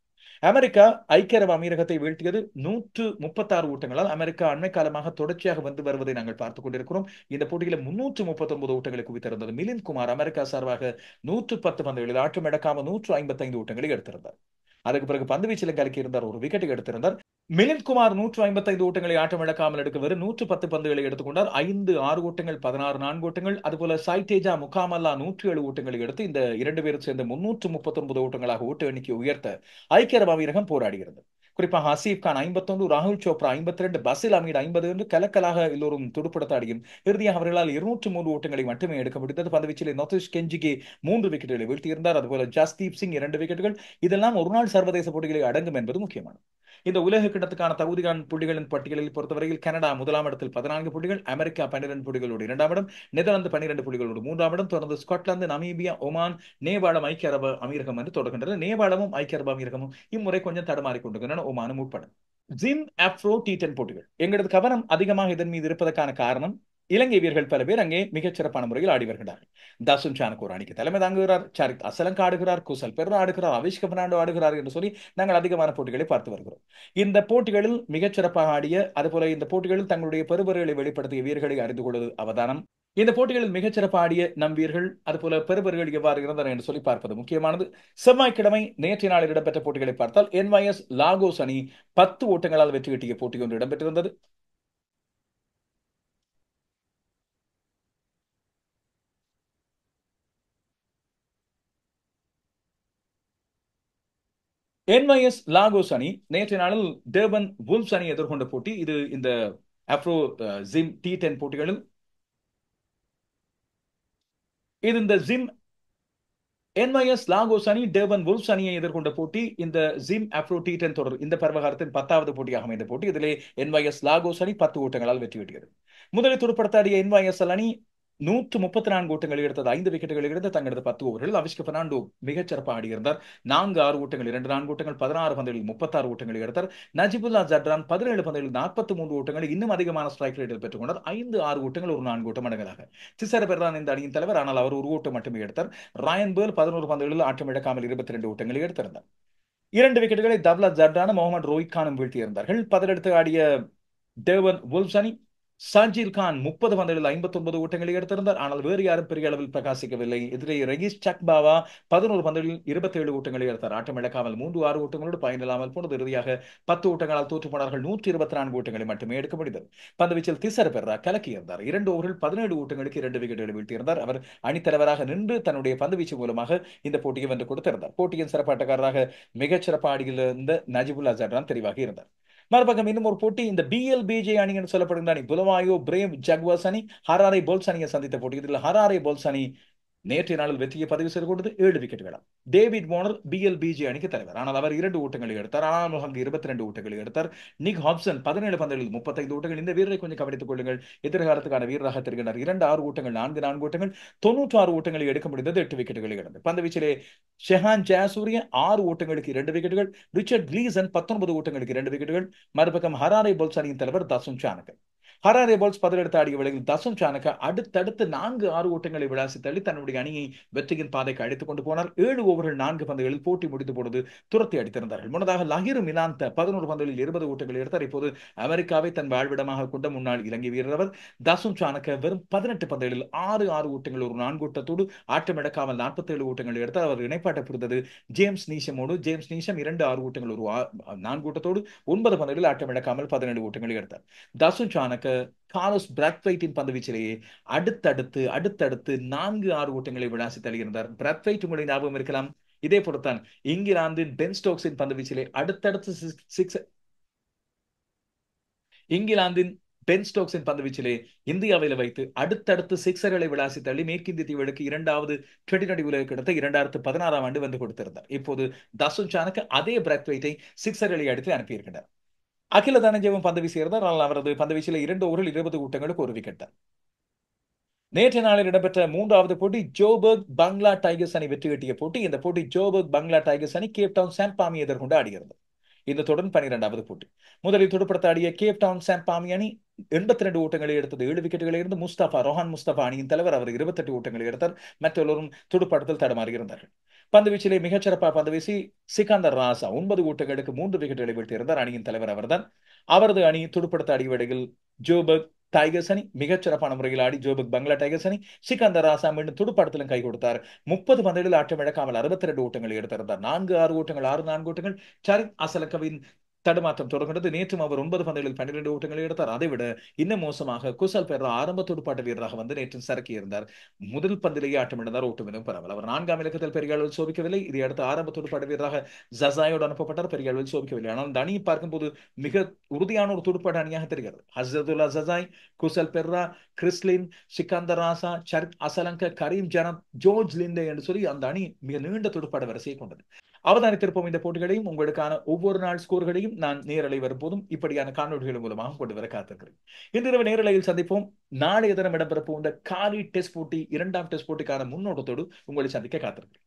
அமெரிக்கா ஐக்கிய அரபு அமீரகத்தை வீழ்த்தியது 136 ஓட்டங்களால். அமெரிக்கா அண்மை காலமாக தொடர்ச்சியாக வந்து வருவதை நாங்கள் பார்த்துக் கொண்டிருக்கிறோம். இந்த போட்டியில் 339 ஓட்டங்களை குவித்திருந்தது. மிலிந்த் குமார் அமெரிக்கா சார்பாக 110 பந்துகளில் ஆட்டம் இழக்காமல் 155 ஓட்டங்களை எடுத்திருந்தார். அதுக்கு பிறகு பந்து வீச்சிலும் கலக்கி இருந்தார், ஒரு விக்கெட்டை எடுத்திருந்தார். மிலிந்த் குமார் 155 ஓட்டங்களை ஆட்டம் இழக்காமல் எடுக்க வெறும் 110 பந்துகளை எடுத்துக்கொண்டார். 5-6 ஓட்டங்கள், 16-4 ஓட்டங்கள். அதுபோல சாய்டேஜா முகாமல்லா 107 ஓட்டங்களை எடுத்து இந்த 2 பேரும் சேர்ந்து 339 ஓட்டங்களாக ஓட்ட எண்ணிக்கை உயர்த்த ஐக்கிய அரபு அமீரகம் போராடுகிறது. குறிப்பாக ஹசீப் கான் 51, ராகுல் சோப்ரா 52, பசில் அமீட் 50 என்று கலக்கலாக எல்லோரும் துடுப்படுத்தாடியும் இறுதியாக அவர்களால் 203 ஓட்டங்களை மட்டுமே எடுக்க முடிந்தது. பந்துவீச்சிலே நோதிஷ் கெஞ்சிகே 3 விக்கெட்டுகளை வீழ்த்தியிருந்தார். அதுபோல ஜஸ்தீப் சிங் 2 விக்கெட்டுகள். இதெல்லாம் ஒருநாள் சர்வதேச போட்டிகளை அடங்கும் என்பது முக்கியமானது. இந்த உலக கிண்ணத்துக்கான தகுதியான புள்ளிகளின் பட்டியலில் பொறுத்தவரையில் கனடா முதலாம் இடத்தில் 14 புள்ளிகள், அமெரிக்கா 12 புள்ளிகளோடு 2ஆம் இடம், நெதர்லாந்து 12 புள்ளிகளோடு 3ஆம் இடம், தொடர்ந்து ஸ்காட்லாந்து, நமீபியா, ஒமான், நேபாளம், ஐக்கிய அரபு அமீரகம் என்று தொடர்கின்றன. நேபாளமும் ஐக்கிய அரபு அமீரகமும் இம்முறை கொஞ்சம் தடுமாறிக் கொண்டிருக்கின்றன, ஒமானும் உட்பட. ஜிம் அப்ரோ T10 போட்டிகள் எங்களது கவனம் அதிகமாக இதன் மீது இருப்பதற்கான காரணம், இலங்கை வீரர்கள் பல பேர் அங்கே மிகச்சிறப்பான முறையில் ஆடி வருகிறார்கள். தசுன் சானக் ஒரு அணிக்கு தலைமை தாங்குகிறார், சரித் அசலங்க ஆடுகிறார், குசல் பெர்ரா ஆடுகிறார், அவிஷ்க பெர்னாண்டோ ஆடுகிறார் என்று சொல்லி நாங்கள் அதிகமான போட்டிகளை பார்த்து வருகிறோம். இந்த போட்டிகளில் மிகச்சிறப்பாக ஆடிய, அதுபோல இந்த போட்டிகளில் தங்களுடைய பெறுபர்களை வெளிப்படுத்திய வீரர்களை அறிந்து கொள்வது அவதானம். இந்த போட்டிகளில் மிகச்சிறப்பு ஆடிய நம் வீரர்கள், அதுபோல பெறுபர்கள் எவ்வாறு இருந்தனர் என்று சொல்லி பார்ப்பது முக்கியமானது. செவ்வாய்க்கிழமை நேற்றைய நாளில் இடம்பெற்ற போட்டிகளை பார்த்தால் NYS லாகோஸ் அணி 10 ஓட்டங்களால் வெற்றி கிட்டிய போட்டி ஒன்று இடம்பெற்றிருந்தது. NYS லாகோஸ் அணி நேற்றைய நாளில் டர்பன் வுல்வ்ஸ் அணி எதிர்கொண்ட போட்டி. இது இந்த அப்ரோ ஜிம் T10 போட்டிகளில் இது இந்த ஜிம் என்ஒஎஸ் லாகோஸ் அணி டேர்பன் வுல்ஸ் அணியை எதிர்கொண்ட போட்டி இந்த ஜிம் அப்ரோ T10 தொடர் இந்த பருவகாலத்தின் 10வது போட்டியாக அமைந்த போட்டி. இதிலே என்ஒஎஸ் லாகோஸ் அணி 10 ஓட்டங்களால் வெற்றி பெற்றது. முதலில் துடுப்படுத்தாடிய என்ஒஎஸ்எல் அணி 134 ஓட்டங்கள் எடுத்தது, 5 விக்கெட்டுகள் எடுத்து தங்களது 10 ஓவர்கள். அவிஷ்க பெர்னாண்டோ மிகச்சிறப்பாக ஆடியிருந்தார். 4 ஓட்டங்கள், 2 ஓட்டங்கள், 16 பந்துகளில் 36 ஓட்டங்கள் எடுத்தார். நஜிபுல்லா ஜட்ரான் 17 பந்துகளில் 43 ஓட்டங்கள், இன்னும் அதிகமான ஸ்ட்ரைக் ரேட்டில் பெற்றுக் கொண்டார். 6 ஓட்டங்கள், ஒரு 4 ஓட்டம் அடங்கலாக. திசர பெர்தான் இந்த அணியின் தலைவர், ஆனால் அவர் ஒரு ஓட்டம் மட்டுமே எடுத்தார். ராயன் பேர்ல் 11 பந்துகளில் ஆட்டம் இழக்காமல் 22 ஓட்டங்களை எடுத்திருந்தார். 2 விக்கெட்டுகளை தவ்லா ஜர்டானும் முகமது ரோஹித் கானும் வீழ்த்தியிருந்தார்கள். பதிலெடுத்து ஆடிய டேர்பன் வுல்ஸ் அணி சாஜில் கான் 30 பந்துகளில் 59 ஓட்டங்களை எடுத்திருந்தார். ஆனால் வேறு யாரும் பெரிய அளவில் பிரகாசிக்கவில்லை. எதிரே ரெகிஸ் சக்பாவா 11 பந்துகளில் 27 ஓட்டங்களை எடுத்தார். ஆட்டம் இழக்காமல் 3 ஓட்டங்களோடு பயனில்லாமல் போனது. இறுதியாக 10 ஓட்டங்களால் தோற்று போனார்கள். 124 ஓட்டங்களை மட்டுமே எடுக்க முடிந்தது. பந்துவீச்சில் திசர பெர்ரா கலக்கியிருந்தார். 2 ஓவர்கள் 17 ஓட்டங்களுக்கு 2 விக்கெட்டுகளை வீழ்த்தியிருந்தார். அவர் அணித்தலைவராக நின்று தன்னுடைய பந்துவீச்சு மூலமாக இந்த போட்டியை வென்று கொடுத்திருந்தார். போட்டியின் சிறப்பாட்டக்காரராக மிகச்சிறப்பு ஆடியிருந்த நஜிபுல்லா ஜட்ரான் தெரிவாகி இருந்தார். மறுபக்கம் இன்னும் ஒரு போட்டி, இந்த BLBJ அணி என்று சொல்லப்படுகின்ற அணி புலவாயோ பிரேம் ஜக்வாஸ் அணி ஹராரே போல்ஸ் அணியை சந்தித்த போட்டி. இதில் ஹராரே போல்ஸ் அணி நேற்றைய நாளில் வெற்றியை பதிவு செய்து கொண்டது 7 விக்கெட்டுகள். டேவிட் வார்னர் BLBJ அணிக்கு தலைவர், ஆனால் அவர் 2 ஓட்டங்களை எடுத்தார். ஆனால் அங்கு 22 ஓட்டங்களை எடுத்தார். நிக் ஹாப்சன் 17 பந்துகளில் 35 ஓட்டங்கள். இந்த வீரரை கொஞ்சம் கவனித்துக் கொள்ளுங்கள், எதிர்காலத்துக்கான வீரராக தெரிகிறார். 2 ஓட்டங்கள், 4 ஓட்டங்கள், 96 ஓட்டங்களை எடுக்க முடிந்தது. 8 விக்கெட்டுகளை இழந்து பந்துவீச்சிலே ஷெஹான் ஜெயசூரிய 6 ஓட்டங்களுக்கு 2 விக்கெட்டுகள். ரிச்சர்ட் கிளீசன் 19 ஓட்டங்களுக்கு 2 விக்கெட்டுகள். மறுபக்கம் ஹராரே போல்ஸ் அணியின் தலைவர் தசுன் சானகர். ஹராரே போல்ஸ் பதிலெடுத்து ஆடிய வேளையில் தசுன் சானக அடுத்தடுத்து 4 ஓட்டங்களை விளாசி தள்ளி தன்னுடைய அணியை வெற்றியின் பாதைக்கு அழைத்துக் கொண்டு போனார். 7 ஓவர்கள் 4 பந்துகளில் போட்டி முடித்து போனது துரத்தி அடித்திருந்தார்கள். முன்னதாக லஹிரு மிலாந்த 11 பந்துகளில் 20 ஓட்டங்கள் எடுத்தார். இப்போது அமெரிக்காவை தன் வாழ்விடமாக கொண்ட முன்னாள் இலங்கை வீரர் அவர். தசுன் சானக வெறும் 18 பந்துகளில் 6 ஓட்டங்கள், ஒரு 4 ஓட்டத்தோடு ஆட்டம் இழக்காமல் 47 ஓட்டங்கள் எடுத்தார். அவர் இணைப்பாட்ட புரிந்தது ஜேம்ஸ் நீஷமோடு. ஜேம்ஸ் நீஷம் 2 ஓட்டங்கள், ஒரு 4 ஓட்டத்தோடு 9 பந்துகளில் ஆட்டம் இழக்காமல் 17 ஓட்டங்கள் எடுத்தார். தசுன் சானக கார்லோஸ் பிராத்வைட்டின் பந்துவீச்சிலேயே அடுத்தடுத்து 4 ஓட்டங்களை விளாசி தள்ளியிருந்தார். பிராத்வைட் உங்களுடைய ஞாபகம் இருக்கலாம். இதே போலத்தான் இங்கிலாந்தின் பென் ஸ்டோக்ஸின் பந்துவீச்சிலே இந்தியாவில் வைத்து அடுத்தடுத்து சிக்ஸர்களை விளாசி தள்ளி மேற்கிந்திய தீவுகளுக்கு 2வது T20 உலக கிடத்த 2016ஆம் ஆண்டு வந்து கொடுத்திருந்தார். இப்போது தசுன் சானக அதே பிராத்வைட்டை சிக்ஸர்களை அடித்து அனுப்பியிருக்கிறார். அகில தனஞ்சயவும் பந்து வீசியிருந்தார். ஆனால் அவரது பந்து வீச்சில் 2 ஓவரில் 20 ஓட்டங்களுக்கு 1 விக்கெட் தான். நேற்றைய நாளில் இடம்பெற்ற 3வது போட்டி ஜோபர்க் பங்களா டைகர்ஸ் அணி வெற்றி கட்டிய போட்டி. இந்த போட்டி ஜோபர்க் பங்களா டைகர்ஸ் அணி கேப் டவுன் சாம்பாமி எதிர்கொண்டு ஆடுகிறது. இந்த தொடர் 12வது போட்டி. முதலில் துடுப்படுத்த ஆடிய கேப் டவுன் சாம்பாமி அணி 82 ஓட்டங்களை எடுத்தது, 7 விக்கெட்டுகளை இருந்து ரோஹான் முஸ்தபா அணியின் தலைவர். அவர் 28 ஓட்டங்களை எடுத்தார். மற்றொருவரும் துடுப்பாட்டத்தில் தடுமாறி இருந்தார்கள். பந்துவீச்சிலே மிகச்சிறப்பாக பந்துவீசி சிக்கந்தர் ராசா 9 ஓட்டங்களுக்கு 3 விக்கெட்டுகளை வீழ்த்தியிருந்தார். அணியின் தலைவர் அவர்தான். அவரது அணி துடுப்படுத்த ஆடிய வேளையில் ஜோபர்க் டைகர்ஸ் அணி மிகச்சிறப்பான முறையில் ஆடி ஜோபர்க் பங்களா டைகர்ஸ் அணி சிக்கந்தர் ராசா மீண்டும் துடுப்பாட்டத்திலும் கை கொடுத்தார். 30 பந்துகளில் ஆட்டம் இழக்காமல் 62 ஓட்டங்களை எடுத்திருந்தார். 4 ஓட்டங்கள், 4 ஓட்டங்கள். சரித் அசலங்கவின் தடுமாற்றம் தொடர்கிறது. நேற்றும் அவர் 9 பந்துகளில் 12 ஓட்டங்களை எடுத்தார். அதைவிட இன்னும் மோசமாக குசல் பெர்ரா ஆரம்ப துடுப்பாட்ட வீரராக வந்து நேற்று சறுக்கி இருந்தார். முதல் பந்திலேயே ஆட்டம் இழந்தார், ஓட்டம் எதுவும் பரவல். அவர் 4ஆம் இலக்கத்தில் பெரிய அளவில் சோபிக்கவில்லை. இதையடுத்து ஆரம்ப துடுப்பாட்ட வீரராக ஜசாயோடு அனுப்பப்பட்டார், பெரிய அளவில் சோபிக்கவில்லை. ஆனால் இந்த அணியை பார்க்கும்போது மிக உறுதியான ஒரு துடுப்பாட்ட அணியாக தெரிகிறது. ஹசரதுல்லா ஜசாய், குசல் பெர்ரா, கிறிஸ்லின், சிக்கந்தர் ராசா, சரித் அசலங்க, கரீம் ஜனத், ஜோர்ஜ் லிண்டே என்று சொல்லி அந்த அணி மிக நீண்ட துடுப்பாட்ட வரிசையை கொண்டது. அவதானித்திருப்போம். இந்த போட்டிகளையும் உங்களுக்கான ஒவ்வொரு நாள் ஸ்கோர்களையும் நான் நேரலை வரும்போதும் இப்படியான காணொலிகள் மூலமாக கொண்டு வர காத்திருக்கிறேன். இன்றிரவு நேரலையில் சந்திப்போம். நாளைய தினம் இடம்பெற போன்ற காலி டெஸ்ட் போட்டி, 2ஆம் டெஸ்ட் போட்டிக்கான முன்னோட்டத்தோடு உங்களை சந்திக்க காத்திருக்கிறேன்.